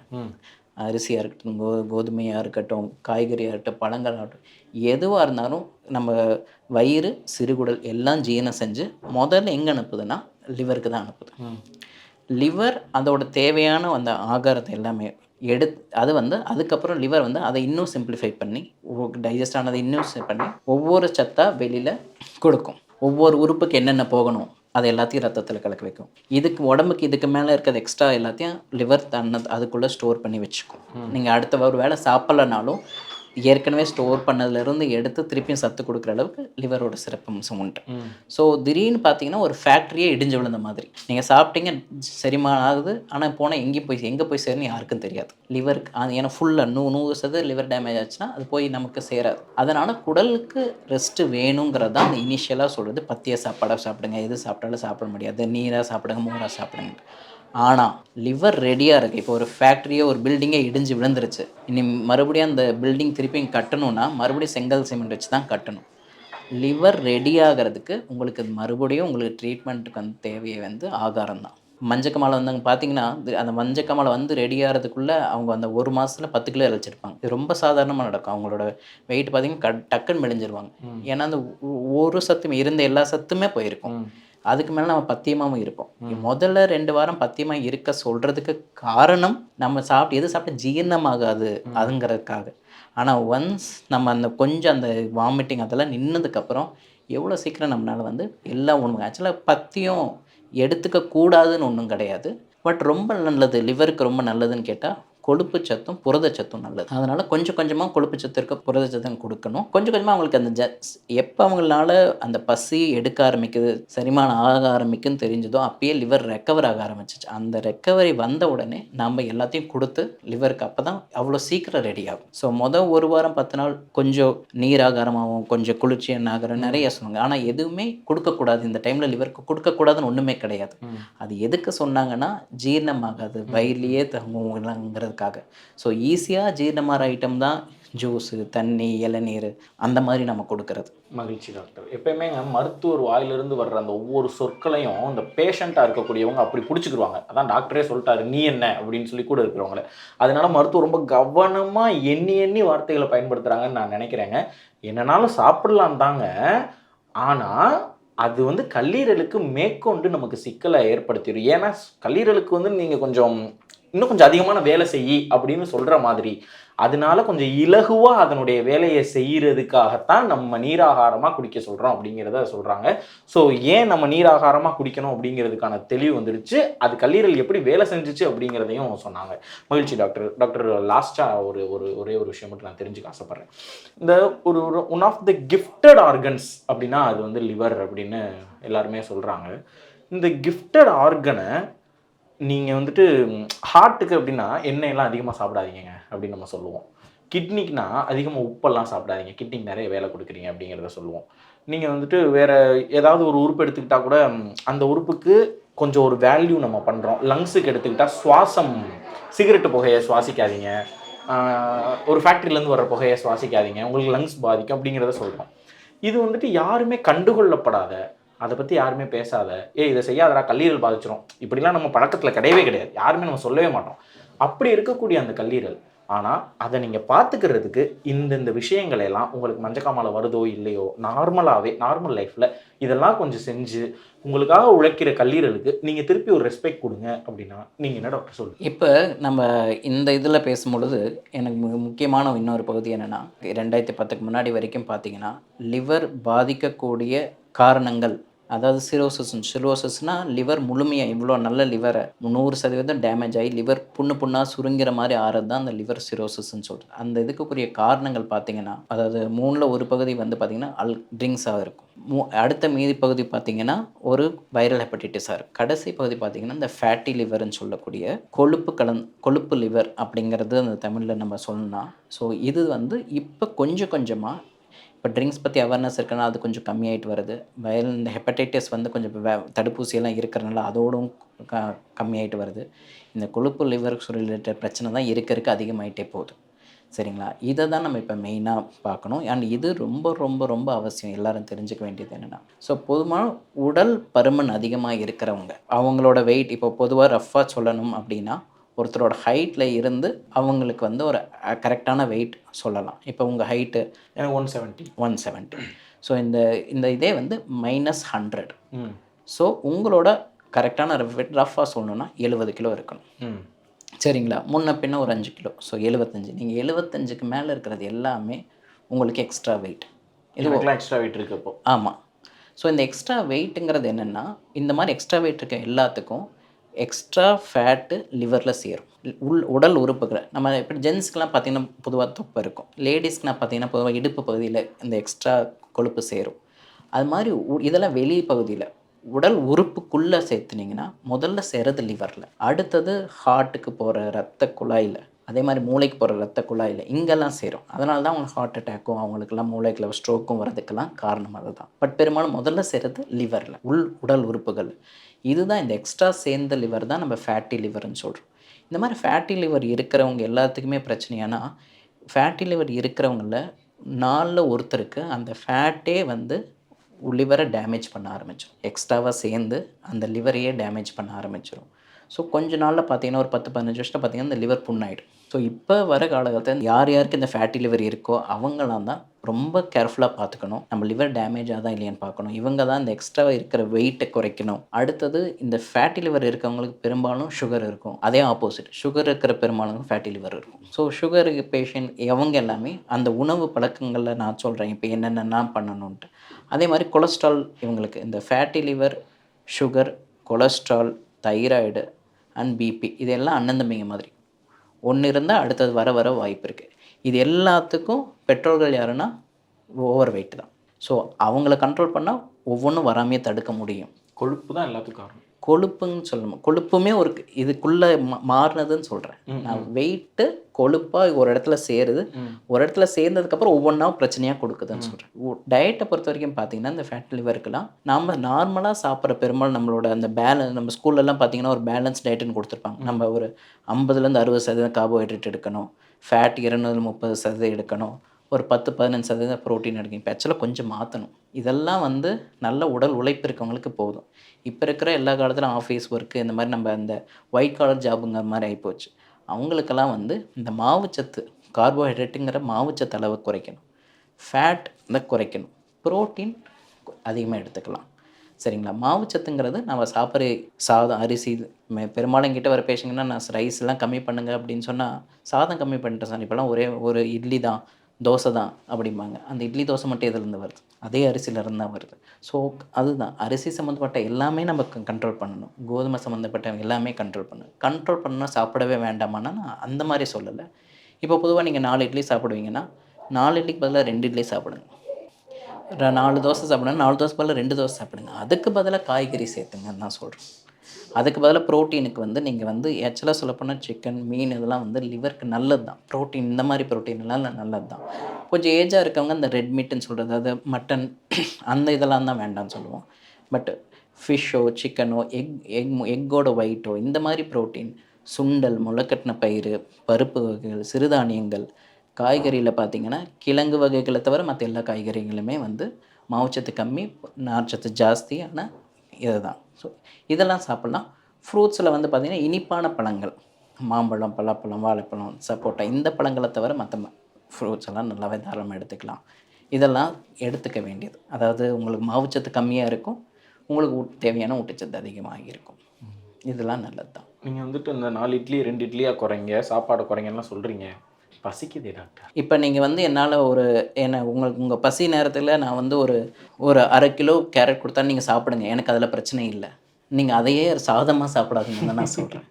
அரிசியாக இருக்கட்டும், கோதுமையாக இருக்கட்டும், காய்கறியாக இருக்கட்டும், பழங்களாகட்டும், எதுவாக இருந்தாலும் நம்ம வயிறு சிறுகுடல் எல்லாம் ஜீரணம் செஞ்சு முதல்ல எங்கே அனுப்புதுன்னா லிவருக்கு தான் அனுப்புது. லிவர் அதோட தேவையான அந்த ஆகாரத்தை எல்லாமே அது அதுக்கப்புறம் லிவர் அதை இன்னும் சிம்பிளிஃபை பண்ணி டைஜஸ்ட் ஆனதை இன்னும் பண்ணி ஒவ்வொரு சத்தாக வெளியில் கொடுக்கும். ஒவ்வொரு உறுப்புக்கு என்னென்ன போகணும் அதை எல்லாத்தையும் ரத்தத்தில் கலக்க வைக்கும். உடம்புக்கு இதுக்கு மேலே இருக்கிறது எக்ஸ்ட்ரா எல்லாத்தையும் லிவர் அதுக்குள்ளே ஸ்டோர் பண்ணி வச்சுக்கும். நீங்கள் அடுத்த ஒரு வேளை சாப்பிட்லனாலும் ஏற்கனவே ஸ்டோர் பண்ணதுலேருந்து எடுத்து திருப்பியும் சத்து கொடுக்குற அளவுக்கு லிவரோட சிறப்பம்சம் உண்டு. ஸோ திடீர்னு பார்த்தீங்கன்னா ஒரு ஃபேக்ட்ரியே இடிஞ்சு விழுந்த மாதிரி நீங்கள் சாப்பிட்டீங்க, செரிமானம் ஆகுது, ஆனால் போனால் எங்கே போய் சேருன்னு யாருக்கும் தெரியாது. லிவருக்கு ஏன்னா ஃபுல்லாக 100% லிவர் டேமேஜ் ஆச்சுன்னா அது போய் நமக்கு சேராது. அதனால் குடலுக்கு ரெஸ்ட்டு வேணுங்கிறது தான் அந்த இனிஷியலாக சொல்கிறது. பத்திய சாப்பாடாக சாப்பிடுங்க, எது சாப்பிட்டாலும் சாப்பிட முடியாது, நீராக சாப்பிடுங்க, மோராக சாப்பிடுங்க. ஆனால் லிவர் ரெடியாக இருக்குது. இப்போ ஒரு ஃபேக்ட்ரியே ஒரு பில்டிங்கே இடிஞ்சு விழுந்துருச்சு, இனி மறுபடியும் அந்த பில்டிங் திருப்பி கட்டணும்னா மறுபடியும் செங்கல் சிமெண்ட் வச்சு தான் கட்டணும். லிவர் ரெடி ஆகிறதுக்கு உங்களுக்கு மறுபடியும் உங்களுக்கு ட்ரீட்மெண்ட்டுக்கு தேவையை ஆகாரம் தான். மஞ்சக்காமாலை பார்த்தீங்கன்னா அந்த மஞ்சக்காமாலை ரெடி ஆகிறதுக்குள்ளே அவங்க அந்த 1 மாதத்தில் 10 கிலோ இழைச்சிருப்பாங்க. இது ரொம்ப சாதாரணமாக நடக்கும். அவங்களோட வெயிட் பார்த்தீங்கன்னா டக்குன்னு மெலிஞ்சிருவாங்க. ஏன்னா அந்த ஒரு சத்துமே இருந்த எல்லா சத்துமே போயிருக்கும். அதுக்கு மேலே நம்ம பத்தியமாகவும் இருப்போம். முதல்ல 2 வாரம் பத்தியமாக இருக்க சொல்கிறதுக்கு காரணம் நம்ம எது சாப்பிட்டு ஜீரணமாகாது அதுங்கிறதுக்காக. ஆனால் ஒன்ஸ் நம்ம அந்த கொஞ்சம் அந்த வாமிட்டிங் அதெல்லாம் நின்னதுக்கப்புறம் எவ்வளோ சீக்கிரம் நம்மளால் எல்லா உணவு ஆக்சுவலாக பத்தியம் எடுத்துக்க கூடாதுன்னு ஒன்றும் கிடையாது. பட் ரொம்ப நல்லது, லிவருக்கு ரொம்ப நல்லதுன்னு கேட்டால் கொழுப்பு சத்தும் புரதச்சத்தும் நல்லது. அதனால் கொஞ்சம் கொஞ்சமாக கொழுப்பு சத்து இருக்க புரதச்சத்தம் கொடுக்கணும். கொஞ்சம் கொஞ்சமாக அவங்களுக்கு அந்த எப்போ அவங்களால அந்த பசி எடுக்க ஆரம்பிக்குது, செரிமானம் ஆக ஆரம்பிக்குன்னு தெரிஞ்சதோ அப்பயே லிவர் ரெக்கவர் ஆக ஆரம்பிச்சிச்சு. அந்த ரெக்கவரி வந்த உடனே நம்ம எல்லாத்தையும் கொடுத்து லிவருக்கு அப்போ தான் அவ்வளோ சீக்கிரம் ரெடி ஆகும். ஸோ ஒரு வாரம் 10 நாள் கொஞ்சம் நீர் ஆகாரமாகவும் கொஞ்சம் குளிர்ச்சியான ஆகாரம் நிறைய சொன்னாங்க. ஆனால் எதுவுமே கொடுக்கக்கூடாது இந்த டைமில், லிவருக்கு கொடுக்கக்கூடாதுன்னு ஒன்றுமே கிடையாது. அது எதுக்கு சொன்னாங்கன்னா ஜீரணமாகாது, வயிறுலேயே தங்குங்கிறது. ஸோ ஈஸியாக ஜீரணமாகிற ஐட்டம் தான் ஜூஸு, தண்ணி, இளநீர் அந்த மாதிரி நம்ம கொடுக்கறது. மகிழ்ச்சி டாக்டர். எப்பயுமே மருத்துவர் வாயிலிருந்து வர்ற அந்த ஒவ்வொரு சொற்களையும் இந்த பேஷண்ட்டாக இருக்கக்கூடியவங்க அப்படி பிடிச்சிக்கிடுவாங்க. அதான் டாக்டரே சொல்லிட்டாரு நீ என்ன அப்படின்னு சொல்லி கூட இருக்கிறவங்கள. அதனால மருத்துவர் ரொம்ப கவனமாக எண்ணி வார்த்தைகளை பயன்படுத்துகிறாங்கன்னு நான் நினைக்கிறேங்க. என்னன்னாலும் சாப்பிடலாம் தாங்க, ஆனால் அது கல்லீரலுக்கு மேற்கொண்டு நமக்கு சிக்கலை ஏற்படுத்திடும். ஏன்னா கல்லீரலுக்கு நீங்கள் இன்னும் கொஞ்சம் அதிகமான வேலை செய்யி அப்படின்னு சொல்கிற மாதிரி, அதனால கொஞ்சம் இலகுவாக அதனுடைய வேலையை செய்கிறதுக்காகத்தான் நம்ம நீராகாரமாக குடிக்க சொல்கிறோம் அப்படிங்கிறத சொல்கிறாங்க. ஸோ ஏன் நம்ம நீராகாரமாக குடிக்கணும் அப்படிங்கிறதுக்கான தெளிவு வந்துருச்சு. அது கல்லீரல் எப்படி வேலை செஞ்சிச்சு அப்படிங்கிறதையும் சொன்னாங்க. மகிழ்ச்சி டாக்டர். டாக்டர் லாஸ்ட்டாக ஒரே ஒரு விஷயம் மட்டும் நான் தெரிஞ்சுக்க ஆசைப்பட்றேன். இந்த one of the gifted organs அப்படின்னா அது லிவர் அப்படின்னு எல்லாருமே சொல்கிறாங்க. இந்த கிஃப்டட் ஆர்கனை நீங்கள் ஹார்ட்டுக்கு அப்படின்னா எண்ணெயெல்லாம் அதிகமாக சாப்பிடாதீங்க அப்படின்னு நம்ம சொல்லுவோம். கிட்னிக்குனா அதிகமாக உப்பெல்லாம் சாப்பிடாதீங்க, கிட்னிக்கு நிறைய வேலை கொடுக்குறீங்க அப்படிங்கிறத சொல்லுவோம். நீங்கள் வேறு ஏதாவது ஒரு உறுப்பு எடுத்துக்கிட்டால் கூட அந்த உறுப்புக்கு கொஞ்சம் ஒரு வேல்யூ நம்ம பண்ணுறோம். லங்ஸுக்கு எடுத்துக்கிட்டால் சுவாசம், சிகரெட்டு புகையை சுவாசிக்காதீங்க, ஒரு ஃபேக்ட்ரியிலேருந்து வர்ற புகையை சுவாசிக்காதீங்க, உங்களுக்கு லங்ஸ் பாதிக்கும் அப்படிங்கிறத சொல்கிறோம். இது யாருமே கண்டுகொள்ளப்படாத, அதை பற்றி யாருமே பேசாத, இதை செய்யாதடா கல்லீரல் பாதிச்சிடும், இப்படிலாம் நம்ம பழக்கத்தில் கிடையவே கிடையாது, யாருமே நம்ம சொல்லவே மாட்டோம். அப்படி இருக்கக்கூடிய அந்த கல்லீரல், ஆனால் அதை நீங்கள் பார்த்துக்கிறதுக்கு இந்த விஷயங்களெல்லாம் உங்களுக்கு மஞ்சக்காமாலை வருதோ இல்லையோ, நார்மல் லைஃப்பில் இதெல்லாம் கொஞ்சம் செஞ்சு உங்களுக்காக உழைக்கிற கல்லீரலுக்கு நீங்கள் திருப்பி ஒரு ரெஸ்பெக்ட் கொடுங்க அப்படின்னா நீங்கள் என்ன டாக்டர் சொல்லுங்கள்? இப்போ நம்ம இந்த இதில் பேசும்பொழுது எனக்கு முக்கியமான இன்னொரு பகுதி என்னென்னா, 2010க்கு முன்னாடி வரைக்கும் பார்த்தீங்கன்னா லிவர் பாதிக்கக்கூடிய காரணங்கள் அதாவது சிரோசிஸ்னால் லிவர் முழுமையாக இவ்வளோ நல்ல லிவரை 100% டேமேஜ் ஆகி லிவர் புண்ணாக சுருங்கிற மாதிரி ஆறது தான் அந்த லிவர் சிரோசிஸ்ன்னு சொல்கிறது. அந்த இதுக்குரிய காரணங்கள் பார்த்தீங்கன்னா, அதாவது 3ல் ஒரு பகுதி வந்து பார்த்திங்கன்னா ட்ரிங்க்ஸாக இருக்கும். அடுத்த மீதி பகுதி பார்த்திங்கன்னா ஒரு வைரல் ஹெப்படைட்டிஸாக இருக்கும். கடைசி பகுதி பார்த்திங்கன்னா இந்த ஃபேட்டி லிவர்னு சொல்லக்கூடிய கொழுப்பு லிவர் அப்படிங்கிறது அந்த தமிழில் நம்ம சொல்லணும்னா. ஸோ இது வந்து இப்போ கொஞ்சம் கொஞ்சமாக இப்போ ட்ரிங்க்ஸ் பற்றி அவேர்னஸ் இருக்குன்னா அது கொஞ்சம் கம்மியாயிட்டு வருது. இந்த ஹெப்படைட்டிஸ் வந்து கொஞ்சம் தடுப்பூசியெல்லாம் இருக்கிறனால அதோடும் கம்மியாயிட்டு வருது. இந்த கொழுப்பு லிவர் ரிலேட்டட் பிரச்சனை தான் இருக்க அதிகமாகிட்டே போகுது. சரிங்களா? இதை தான் நம்ம இப்போ மெயினாக பார்க்கணும். அண்ட் இது ரொம்ப ரொம்ப ரொம்ப அவசியம். எல்லோரும் தெரிஞ்சுக்க வேண்டியது என்னென்னா, ஸோ பொதுவாக உடல் பருமன் அதிகமாக இருக்கிறவங்க அவங்களோட வெயிட் இப்போ பொதுவாக ரஃப்பாக சொல்லணும் அப்படின்னா ஒருத்தரோட ஹைட்டில் இருந்து அவங்களுக்கு வந்து ஒரு கரெக்டான வெயிட் சொல்லலாம். இப்போ உங்கள் ஹைட்டு எனக்கு 170. ஸோ இந்த இதே வந்து -100. ஸோ உங்களோட கரெக்டான வெயிட் ரஃபாக சொல்லணும்னா 70 கிலோ இருக்கணும். சரிங்களா? முன்ன பின்ன ஒரு 5 கிலோ. ஸோ 75. நீங்கள் 75க்கு மேலே இருக்கிறது எல்லாமே உங்களுக்கு எக்ஸ்ட்ரா வெயிட். இதுக்கெல்லாம் எக்ஸ்ட்ரா வெயிட் இருக்குது இப்போ. ஆமாம். ஸோ இந்த எக்ஸ்ட்ரா வெயிட்டுங்கிறது என்னென்னா, இந்த மாதிரி எக்ஸ்ட்ரா வெயிட் இருக்க எல்லாத்துக்கும் எக்ஸ்ட்ரா ஃபேட்டு லிவரில் சேரும். உடல் உறுப்புகளை நம்ம இப்போ ஜென்ஸ்க்கெலாம் பார்த்திங்கன்னா பொதுவாக தொப்பை இருக்கும். லேடிஸ்க்குலாம் பார்த்திங்கன்னா பொதுவாக இடுப்பு பகுதியில் இந்த எக்ஸ்ட்ரா கொழுப்பு சேரும். அது மாதிரி இதெல்லாம் வெளி பகுதியில் உடல் உறுப்புக்குள்ளே சேர்த்துனிங்கன்னா முதல்ல சேருது லிவரில், அடுத்தது ஹார்ட்டுக்கு போகிற ரத்த குழாயில், அதே மாதிரி மூளைக்கு போகிற ரத்த குழாயில் இங்கெல்லாம் சேரும். அதனால தான் அவங்களுக்கு ஹார்ட் அட்டாக்கும் அவங்களுக்கெல்லாம் மூளைக்குள்ள ஸ்ட்ரோக்கும் வரதுக்கெல்லாம் காரணம் அதுதான். பட் பெரும்பாலும் முதல்ல சேருது லிவரில், உடல் உறுப்புகள். இதுதான் இந்த எக்ஸ்ட்ரா சேர்ந்த லிவர் தான் நம்ம ஃபேட்டி லிவர்னு சொல்கிறோம். இந்த மாதிரி ஃபேட்டி லிவர் இருக்கிறவங்க எல்லாத்துக்குமே பிரச்சனையானா, ஃபேட்டி லிவர் இருக்கிறவங்கள 4ல் ஒருத்தருக்கு அந்த ஃபேட்டே வந்து லிவரை டேமேஜ் பண்ண ஆரம்பிச்சிடும். எக்ஸ்ட்ராவாக சேர்ந்து அந்த லிவரையே டேமேஜ் பண்ண ஆரம்பிச்சிடும். ஸோ கொஞ்ச நாளில் பார்த்தீங்கன்னா ஒரு 10-15 வருஷத்தில் பார்த்தீங்கன்னா இந்த லிவர் புண்ணாயிடும். ஸோ இப்போ வர காலகட்டத்தில் யாருக்கு இந்த ஃபேட்டி லிவர் இருக்கோ அவங்களாம் தான் ரொம்ப கேர்ஃபுல்லாக பார்த்துக்கணும். நம்ம லிவர் டேமேஜ் ஆகுதா இல்லையான்னு பார்க்கணும். இவங்க தான் இந்த எக்ஸ்ட்ராவாக இருக்கிற வெயிட்டை குறைக்கணும். அடுத்தது இந்த ஃபேட்டி லிவர் இருக்கவங்களுக்கு பெரும்பாலும் சுகர் இருக்கும். அதே ஆப்போசிட், சுகர் இருக்கிற பெரும்பாலும் ஃபேட்டி லிவர் இருக்கும். ஸோ சுகர் பேஷண்ட் அவங்க எல்லாமே அந்த உணவு பழக்கங்களில் நான் சொல்கிறேன் இப்போ என்னென்னலாம் பண்ணணுன்ட்டு. அதே மாதிரி கொலஸ்ட்ரால் இவங்களுக்கு இந்த fatty liver, sugar, cholesterol, thyroid and BP இதெல்லாம் அண்ணன் தம்பிங்க மாதிரி ஒன்று இருந்தால் அடுத்தது வர வாய்ப்பு இருக்குது. இது எல்லாத்துக்கும் பெற்றோர்கள் யாருன்னா ஓவர் வெயிட் தான். ஸோ அவங்கள கண்ட்ரோல் பண்ணால் ஒவ்வொன்றும் வராமையே தடுக்க முடியும். கொழுப்பு தான் எல்லாத்துக்கும் காரணம். கொழுப்புன்னு சொல்லணும். கொழுப்புமே ஒரு இதுக்குள்ளே மாறினதுன்னு சொல்கிறேன் நான். வெயிட்டு கொழுப்பாக ஒரு இடத்துல சேருது, ஒரு இடத்துல சேர்ந்ததுக்கப்புறம் ஒவ்வொன்றா பிரச்சனையாக கொடுக்குதுன்னு சொல்கிறேன். டயட்டை பொறுத்த வரைக்கும் பார்த்தீங்கன்னா இந்த ஃபேட் லிவருக்கெல்லாம் நாம் நார்மலாக சாப்பிட்ற பெரும்பாலும் நம்மளோட அந்த பேலன்ஸ், நம்ம ஸ்கூல்லலாம் பார்த்தீங்கன்னா ஒரு பேலன்ஸ் டயட்டுன்னு கொடுத்துருப்பாங்க. நம்ம ஒரு 50-60% கார்போஹைட்ரேட் எடுக்கணும், ஃபேட் 230% எடுக்கணும், ஒரு 10-15% ப்ரோட்டீன் எடுக்கணும். இப்போ ஆக்சுவலாக கொஞ்சம் மாற்றணும். இதெல்லாம் வந்து நல்ல உடல் உழைப்பு இருக்கவங்களுக்கு போதும். இப்போ இருக்கிற எல்லா காலத்திலும் ஆஃபீஸ் ஒர்க்கு இந்த மாதிரி நம்ம இந்த ஒயிட் காலர் ஜாபுங்கிற மாதிரி ஆகிப்போச்சு. அவங்களுக்கெல்லாம் வந்து இந்த மாவுச்சத்து, கார்போஹைட்ரேட்டுங்கிற மாவுச்சத்து அளவை குறைக்கணும், ஃபேட் இதை குறைக்கணும், ப்ரோட்டீன் அதிகமாக எடுத்துக்கலாம். சரிங்களா? மாவுச்சத்துங்கிறது நம்ம சாப்பிட்ற சாதம், அரிசி. பெரும்பாலும் கிட்ட வர பேஷங்கன்னா நான் ரைஸ்லாம் கம்மி பண்ணுங்க அப்படின்னு சொன்னால் சாதம் கம்மி பண்ணிட்டேன் சார், இப்போலாம் ஒரே ஒரு இட்லி தான், தோசை தான் அப்படிம்பாங்க. அந்த இட்லி தோசை மட்டும் எதுலேருந்து வருது? அதே அரிசியிலேருந்து தான் வருது. ஸோ அதுதான் அரிசி சம்மந்தப்பட்ட எல்லாமே நம்ம கண்ட்ரோல் பண்ணணும். கோதுமை சம்மந்தப்பட்ட எல்லாமே கண்ட்ரோல் பண்ணணும். சாப்பிடவே வேண்டாமான்னா நான் அந்த மாதிரி சொல்லலை. இப்போ பொதுவாக நீங்கள் 4 இட்லி சாப்பிடுவீங்கன்னா 4 இட்லிக்கு பதிலாக 2 இட்லி சாப்பிடுங்க. 4 தோசை சாப்பிடுங்க, 4 தோசை பதிலாக 2 தோசை சாப்பிடுங்க. அதுக்கு பதிலாக காய்கறி சேர்த்துங்கன்னு நான் சொல்கிறேன். அதுக்கு பதிலாக ப்ரோட்டீனுக்கு வந்து நீங்கள் வந்து ஆக்சுவலாக சொல்லப்போனால் சிக்கன், மீன் இதெல்லாம் வந்து லிவருக்கு நல்லது தான். ப்ரோட்டீன் இந்த மாதிரி ப்ரோட்டீன்லாம் நல்லது தான். கொஞ்சம் ஏஜாக இருக்கவங்க இந்த ரெட் மீட்டுன்னு சொல்கிறது, அது மட்டன் அந்த இதெல்லாம் தான் வேண்டாம்னு சொல்லுவோம். பட் ஃபிஷ்ஷோ, சிக்கனோ, எக்கோட ஒயிட்டோ இந்த மாதிரி ப்ரோட்டீன், சுண்டல், முளைக்கட்டின பயிறு, பருப்பு வகைகள், சிறுதானியங்கள், காய்கறியில் பார்த்திங்கன்னா கிழங்கு வகைகளை தவிர மற்ற எல்லா காய்கறிகளுமே வந்து மாவுச்சத்து கம்மி, நார்ச்சத்து ஜாஸ்தி. ஆனால் இதை தான். ஸோ இதெல்லாம் சாப்பிட்லாம். ஃப்ரூட்ஸில் வந்து பார்த்திங்கன்னா இனிப்பான பழங்கள், மாம்பழம், பலாப்பழம், வாழைப்பழம், சப்போட்டா இந்த பழங்களை தவிர மற்ற ஃப்ரூட்ஸ் எல்லாம் நல்லாவே தாராளமாக எடுத்துக்கலாம். இதெல்லாம் எடுத்துக்க வேண்டியது. அதாவது உங்களுக்கு மாவுச்சத்து கம்மியாக இருக்கும், உங்களுக்கு தேவையான ஊட்டச்சத்து அதிகமாக இருக்கும். இதெல்லாம் நல்லது தான். நீங்கள் வந்துட்டு இந்த 4 இட்லி 2 இட்லியாக குறைங்க, சாப்பாடை குறைங்கலாம் சொல்கிறீங்க. பசிக்குதே டாக்டர். இப்போ நீங்கள் வந்து என்னால் உங்கள் பசி நேரத்தில் நான் வந்து ஒரு ஒரு 1/2 கிலோ கேரட் கொடுத்தா நீங்கள் சாப்பிடுங்க, எனக்கு அதில் பிரச்சனை இல்லை. நீங்கள் அதையே சாதமாக சாப்பிடாதீங்கன்னு தான் நான் சொல்கிறேன்.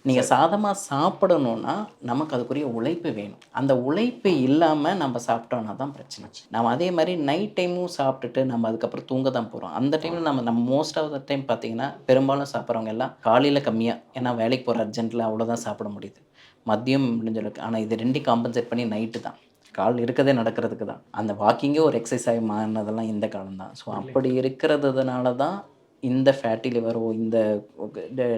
நீங்கள் சாதமாக சாப்பிடணுன்னா நமக்கு அதுக்குரிய உழைப்பு வேணும். அந்த உழைப்பு இல்லாமல் நம்ம சாப்பிட்டோன்னா தான் பிரச்சனை. நம்ம அதே மாதிரி நைட் டைமும் சாப்பிட்டுட்டு நம்ம அதுக்கப்புறம் தூங்க தான் போகிறோம். அந்த டைமில் நம்ம மோஸ்ட் ஆஃப் த டைம் பார்த்திங்கன்னா பெரும்பாலும் சாப்பிட்றவங்க எல்லாம் காலையில் கம்மியாக, ஏன்னா வேலைக்கு போகிற அர்ஜென்ட்டில் அவ்வளோதான் சாப்பிட முடியுது, மதியம் முடிஞ்சளவுக்கு. ஆனால் இது 2 காம்பன்சேட் பண்ணி நைட்டு தான், கால் இருக்கதே நடக்கிறதுக்கு தான். அந்த வாக்கிங்கே ஒரு எக்ஸசைஸ் மாறினதெல்லாம் இந்த காலம் தான். ஸோ அப்படி இருக்கிறதுனால தான் இந்த ஃபேட்டி லிவரோ இந்த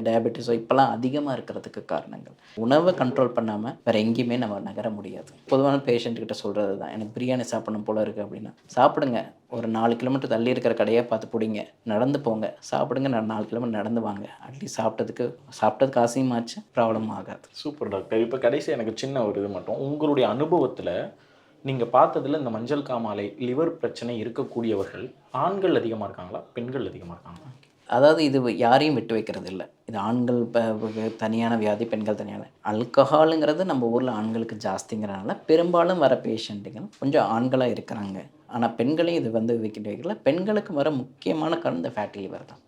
டயபெட்டிஸோ இப்போல்லாம் அதிகமாக இருக்கிறதுக்கு காரணங்கள். உணவை கண்ட்ரோல் பண்ணாமல் வேறு எங்கேயுமே நம்ம நகர முடியாது. பொதுவான பேஷண்ட்கிட்ட சொல்கிறது தான், எனக்கு பிரியாணி சாப்பிடணும் போல இருக்குது அப்படின்னா, சாப்பிடுங்க, ஒரு 4 கிலோமீட்டர் தள்ளி இருக்கிற கடையாக பார்த்து பிடிங்க, நடந்து போங்க, சாப்பிடுங்க, 4 கிலோமீட்டர் நடந்து வாங்க. அட்லீஸ்ட் சாப்பிட்டதுக்கு காசையுமாச்சு, ப்ராப்ளமும் ஆகாது. Super doctor. இப்போ கடைசி எனக்கு சின்ன ஒரு இது மட்டும், உங்களுடைய அனுபவத்தில் நீங்கள் பார்த்ததில் இந்த மஞ்சள் காமாலை லிவர் பிரச்சனை இருக்கக்கூடியவர்கள் ஆண்கள் அதிகமாக இருக்காங்களா, பெண்கள் அதிகமாக இருக்காங்களா? அதாவது இது யாரையும் விட்டு வைக்கிறது இல்லை. இது ஆண்கள் தனியான வியாதி, பெண்கள் தனியான. ஆல்கஹாலுங்கிறது நம்ம ஊரில் ஆண்களுக்கு ஜாஸ்திங்கிறனால பெரும்பாலும் வர பேஷண்ட்டுகள் கொஞ்சம் ஆண்களாக இருக்கிறாங்க. ஆனால் பெண்களையும் இது வந்து விட்டு வைக்கல. பெண்களுக்கு வர முக்கியமான காரணம் இந்த ஃபேட்டி லிவர் தான்.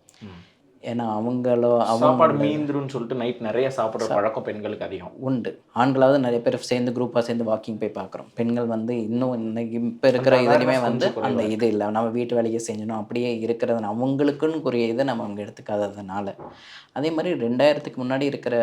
ஏன்னா சாப்பாடு மீந்துருன்னு சொல்லிட்டு நைட் நிறைய சாப்பிட்ற பழக்கம் பெண்களுக்கு அதிகம் உண்டு. ஆண்களாவது நிறைய பேர் சேர்ந்து குரூப்பாக சேர்ந்து வாக்கிங் போய் பார்க்குறோம். பெண்கள் வந்து இன்னும் இன்னைக்கு இப்போ இருக்கிற இதுலையுமே வந்து அந்த இது இல்லை, நம்ம வீட்டு வேலையை செஞ்சணும் அப்படியே இருக்கிறது அவங்களுக்குன்னு கூறிய இதை நம்ம அவங்க எடுத்துக்காததுனால. அதே மாதிரி 2000க்கு முன்னாடி இருக்கிற,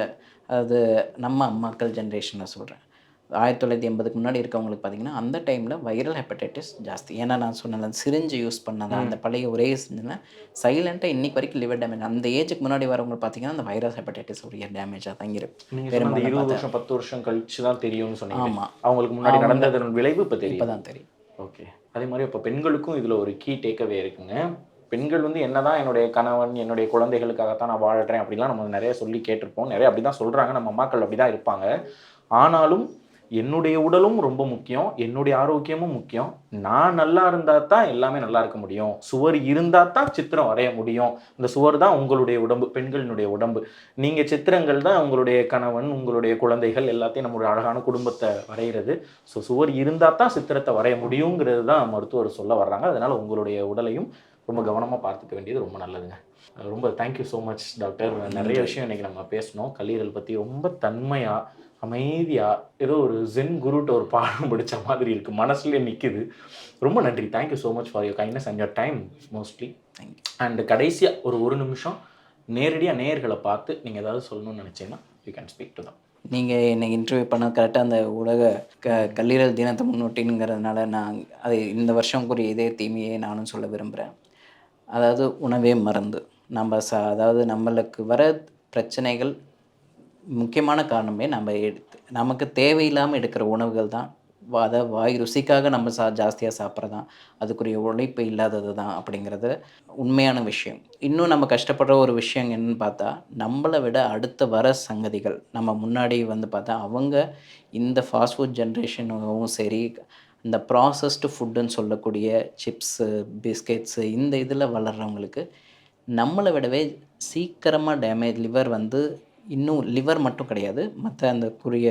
அது நம்ம அம்மாக்கள் ஜென்ரேஷனில் சொல்கிறேன், 1980க்கு முன்னாடி இருக்கவங்களுக்கு பார்த்திங்கன்னா அந்த டைமில் வைரல் ஹெப்படைட்டிஸ் ஜாஸ்தி. ஏன்னா நான் சொன்னேன், சிரிஞ்சு யூஸ் பண்ணதான் அந்த பழைய ஒரே செஞ்சுன்னா சைலண்ட்டாக இன்றைக்கி வரைக்கும் லிவர் டேமேஜ். அந்த ஏஜுக்கு முன்னாடி வரவங்க பார்த்திங்கன்னா அந்த வைரஸ் ஹெப்படைட்டிஸ் உரிய டேமேஜாக தான் இருக்கும். 20 வருஷம் 10 வருஷம் கழிச்சு தான் தெரியும்னு சொன்னீங்க. ஆமாம், அவங்களுக்கு முன்னாடி நடந்ததன் விளைவு இப்போ தான் தெரியும். ஓகே. அதே மாதிரி இப்போ பெண்களுக்கும் இதில் ஒரு கீ டேக்அவே இருக்குங்க. பெண்கள் வந்து என்னதான் என்னுடைய கணவன் என்னுடைய குழந்தைகளுக்காகத்தான் நான் வாழ்கிறேன் அப்படிலாம் நம்ம நிறைய சொல்லி கேட்டிருப்போம், நிறைய அப்படி தான் சொல்கிறாங்க, நம்ம அம்மாக்கள் அப்படி தான் இருப்பாங்க. ஆனாலும் என்னுடைய உடலும் ரொம்ப முக்கியம், என்னுடைய ஆரோக்கியமும் முக்கியம். நான் நல்லா இருந்தால் தான் எல்லாமே நல்லா இருக்க முடியும். சுவர் இருந்தால் தான் சித்திரம் வரைய முடியும். இந்த சுவர் தான் உங்களுடைய உடம்பு, பெண்களினுடைய உடம்பு. நீங்கள் சித்திரங்கள் தான் உங்களுடைய கணவன், உங்களுடைய குழந்தைகள், எல்லாத்தையும் நம்மளுடைய அழகான குடும்பத்தை வரைகிறது. ஸோ சுவர் இருந்தால் தான் சித்திரத்தை வரைய முடியுங்கிறது தான் மருத்துவர் சொல்ல வர்றாங்க. அதனால் உங்களுடைய உடலையும் ரொம்ப கவனமாக பார்த்துக்க வேண்டியது ரொம்ப நல்லதுங்க. ரொம்ப தேங்க்யூ ஸோ மச் டாக்டர். நிறைய விஷயம் இன்றைக்கி நம்ம பேசணும். கல்லீரல் பற்றி ரொம்ப தன்மையாக, அமைதியாக, ஏதோ ஒரு ஜென் குருட்ட ஒரு பாடம் படித்த மாதிரி இருக்குது, மனசுலேயே நிற்குது. ரொம்ப நன்றி. Thank you so much for your kindness and your time mostly. Thank you. And கடைசியாக ஒரு நிமிஷம் நேரடியாக நேயர்களை பார்த்து நீங்கள் ஏதாவது சொல்லணும்னு நினச்சிங்கன்னா you can speak to them. நீங்கள் என்னை இன்டர்வியூ பண்ண கரெக்டாக அந்த உலக கல்லீரல் தினத்தை முன்னோட்டிங்கிறதுனால நான் அது இந்த வருஷம்க்குரிய இதே தீமையை நானும் சொல்ல விரும்புகிறேன். அதாவது உணவே மருந்து. நம்ம அதாவது நம்மளுக்கு வர பிரச்சனைகள் முக்கியமான காரணமே நம்ம நமக்கு தேவையில்லாமல் எடுக்கிற உணவுகள் தான். அதை வாய் ருசிக்காக நம்ம ஜாஸ்தியாக சாப்பிட்றதான், அதுக்குரிய உழைப்பு இல்லாதது தான் அப்படிங்கிறது உண்மையான விஷயம். இன்னும் நம்ம கஷ்டப்படுற ஒரு விஷயம் என்னன்னு பார்த்தா, நம்மளை விட அடுத்த வர சங்கதிகள் நம்ம முன்னாடி வந்து பார்த்தா அவங்க இந்த ஃபாஸ்ட் ஃபுட் ஜென்ரேஷனும் சரி, இந்த ப்ராசஸ்டு ஃபுட்டுன்னு சொல்லக்கூடிய சிப்ஸு, பிஸ்கெட்ஸு, இந்த இதில் வளர்கிறவங்களுக்கு நம்மளை விடவே சீக்கிரமாக லிவர் வந்து, இன்னும் லிவர் மட்டும் கிடையாது, மற்ற அந்த குறிய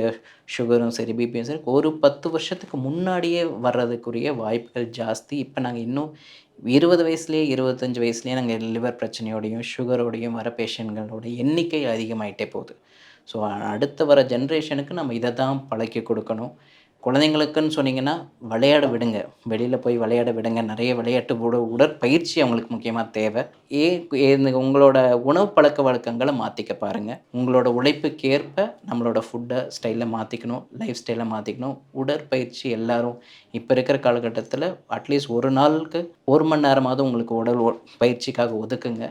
சுகரும் சரி, பிபியும் சரி, ஒரு 10 வருஷத்துக்கு முன்னாடியே வர்றதுக்குரிய வாய்ப்புகள் ஜாஸ்தி. இப்போ நாங்கள் இன்னும் 20 வயசுலேயே 25 வயசுலேயே நாங்கள் லிவர் பிரச்சனையோடையும் சுகரோடையும் வர பேஷண்ட்களோட எண்ணிக்கை அதிகமாகிட்டே போகுது. ஸோ அடுத்த வர ஜென்ரேஷனுக்கு நம்ம இதை தான் பழக்கி கொடுக்கணும். குழந்தைங்களுக்குன்னு சொன்னிங்கன்னா விளையாட விடுங்க, வெளியில் போய் விளையாட விடுங்க. நிறைய விளையாட்டு உடற்பயிற்சி அவங்களுக்கு முக்கியமாக தேவை. உங்களோட உணவு பழக்க வழக்கங்களை மாற்றிக்க பாருங்கள். உங்களோட உழைப்புக்கு ஏற்ப நம்மளோட ஃபுட்டை ஸ்டைலை மாற்றிக்கணும், லைஃப் ஸ்டைலை மாற்றிக்கணும். உடற்பயிற்சி எல்லோரும் இப்போ இருக்கிற காலகட்டத்தில் அட்லீஸ்ட் ஒரு நாளுக்கு 1 மணி நேரமாவது உங்களுக்கு உடல் பயிற்சிக்காக ஒதுக்குங்க.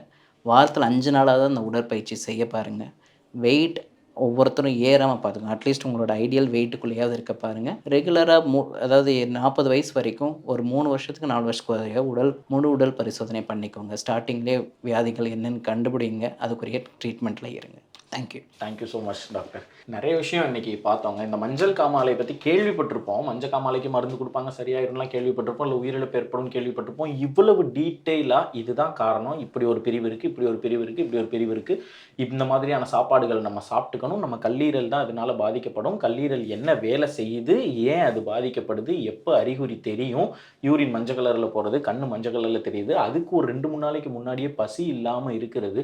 வாரத்தில் 5 நாளாவது அந்த உடற்பயிற்சி செய்ய பாருங்கள். வெயிட் ஒவ்வொருத்தரும் ஏறாமல் பார்த்துக்கோங்க. அட்லீஸ்ட் உங்களோட ஐடியல் வெயிட்டுக்குள்ளேயாவது இருக்க பாருங்கள். ரெகுலராக அதாவது 40 வயசு வரைக்கும் ஒரு 3 வருஷத்துக்கு 4 வருஷத்துக்கு முழு உடல் பரிசோதனை பண்ணிக்கோங்க. ஸ்டார்டிங்லேயே வியாதிகள் என்னென்னு கண்டுபிடிங்க, அதுக்குரிய ட்ரீட்மெண்ட்டில் இருங்க. Thank you so much doctor. நிறைய விஷயம் இன்னைக்கு பார்த்தோங்க. இந்த மஞ்சள் காமாலை பற்றி கேள்விப்பட்டிருப்போம். மஞ்சள் காமாலைக்கு மருந்து கொடுப்பாங்க சரியாயிரும்லாம் கேள்விப்பட்டிருப்போம், இல்லை உயிரிழப்பு ஏற்படும் கேள்விப்பட்டிருப்போம். இவ்வளவு டீட்டெயிலாக இதுதான் காரணம், இப்படி ஒரு பிரிவு இருக்குது, இப்படி ஒரு பிரிவு இருக்குது, இப்படி ஒரு பிரிவு இருக்குது, இந்த மாதிரியான சாப்பாடுகள் நம்ம சாப்பிட்டுக்கணும், நம்ம கல்லீரல் தான் அதனால பாதிக்கப்படும், கல்லீரல் என்ன வேலை செய்யுது, ஏன் அது பாதிக்கப்படுது, எப்போ அறிகுறி தெரியும், யூரின் மஞ்சள் கலரில் போகிறது, கண்ணு மஞ்சள் கலரில் தெரியுது, அதுக்கு ஒரு 2-3 நாளைக்கு முன்னாடியே பசி இல்லாமல் இருக்கிறது,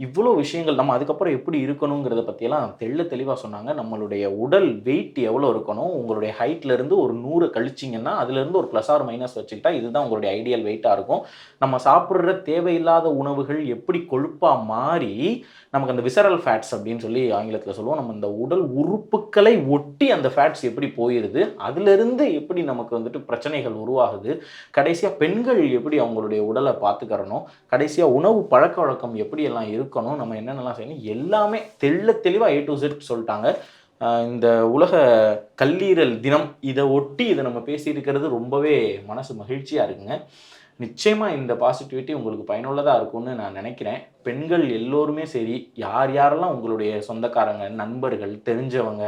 இவ்வளோ விஷயங்கள் நம்ம அதுக்கப்புறம் எப்படி இருக்கணுங்கிறத பற்றியெல்லாம் தெளிவாக சொன்னாங்க. நம்மளுடைய உடல் வெயிட் எவ்வளோ இருக்கணும், உங்களுடைய ஹைட்லேருந்து ஒரு 100 கழிச்சிங்கன்னா அதுலேருந்து ஒரு ப்ளஸ் ஆர் மைனஸ் வச்சுக்கிட்டா இதுதான் உங்களுடைய ஐடியல் வெயிட்டாக இருக்கும். நம்ம சாப்பிட்ற தேவையில்லாத உணவுகள் எப்படி கொழுப்பாக மாறி நமக்கு அந்த விசரல் ஃபேட்ஸ் அப்படின்னு சொல்லி ஆங்கிலத்தில் சொல்லுவோம், நம்ம இந்த உடல் உறுப்புக்களை ஒட்டி அந்த ஃபேட்ஸ் எப்படி போயிடுது, அதுலேருந்து எப்படி நமக்கு வந்துட்டு பிரச்சனைகள் உருவாகுது, கடைசியாக பெண்கள் எப்படி அவங்களுடைய உடலை பார்த்துக்கிறணும், கடைசியாக உணவு பழக்க வழக்கம் எப்படியெல்லாம் இருக்கணும், நம்ம என்னென்னலாம் செய்யணும், எல்லாமே தெளிவாக A to Z சொல்லிட்டாங்க. இந்த உலக கல்லீரல் தினம் இதை ஒட்டி இதை நம்ம பேசியிருக்கிறது ரொம்பவே மனசு மகிழ்ச்சியாக இருக்குங்க. நிச்சயமாக இந்த பாசிட்டிவிட்டி உங்களுக்கு பயனுள்ளதாக இருக்கும்னு நான் நினைக்கிறேன். பெண்கள் எல்லோருமே சரி, யாரெல்லாம் உங்களுடைய சொந்தக்காரங்க, நண்பர்கள், தெரிஞ்சவங்க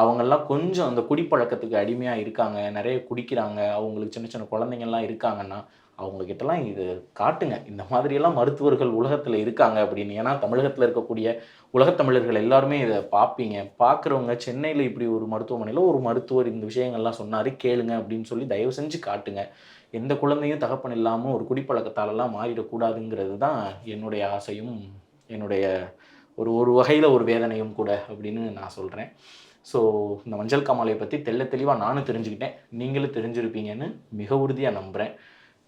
அவங்கெல்லாம் கொஞ்சம் அந்த குடிப்பழக்கத்துக்கு அடிமையாக இருக்காங்க, நிறைய குடிக்கிறாங்க, அவங்களுக்கு சின்ன சின்ன குழந்தைங்கள்லாம் இருக்காங்கன்னா அவங்கக்கிட்டலாம் இது காட்டுங்க, இந்த மாதிரியெல்லாம் மருத்துவர்கள் உலகத்தில் இருக்காங்க அப்படின்னு. ஏன்னா தமிழகத்தில் இருக்கக்கூடிய உலகத்தமிழர்கள் எல்லாருமே இதை பார்ப்பீங்க. பார்க்குறவங்க சென்னையில் இப்படி ஒரு மருத்துவமனையில் ஒரு மருத்துவர் இந்த விஷயங்கள்லாம் சொன்னார் கேளுங்க அப்படின்னு சொல்லி தயவு செஞ்சு காட்டுங்க. எந்த குழந்தையும் தகப்பன் இல்லாமல் ஒரு குடிப்பழக்கத்தாலெல்லாம் மாறிடக்கூடாதுங்கிறது தான் என்னுடைய ஆசையும் என்னுடைய ஒரு வகையில் ஒரு வேதனையும் கூட அப்படின்னு நான் சொல்கிறேன். ஸோ இந்த மஞ்சள் காமாலையை பற்றி தெளிவாக நானும் தெரிஞ்சுக்கிட்டேன், நீங்களும் தெரிஞ்சிருப்பீங்கன்னு மிக உறுதியாக நம்புகிறேன்.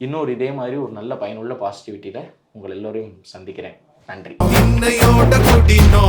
இன்னொரு இதே மாதிரி ஒரு நல்ல பயனுள்ள பாசிட்டிவிட்டியில் உங்கள் எல்லோரையும் சந்திக்கிறேன். நன்றி.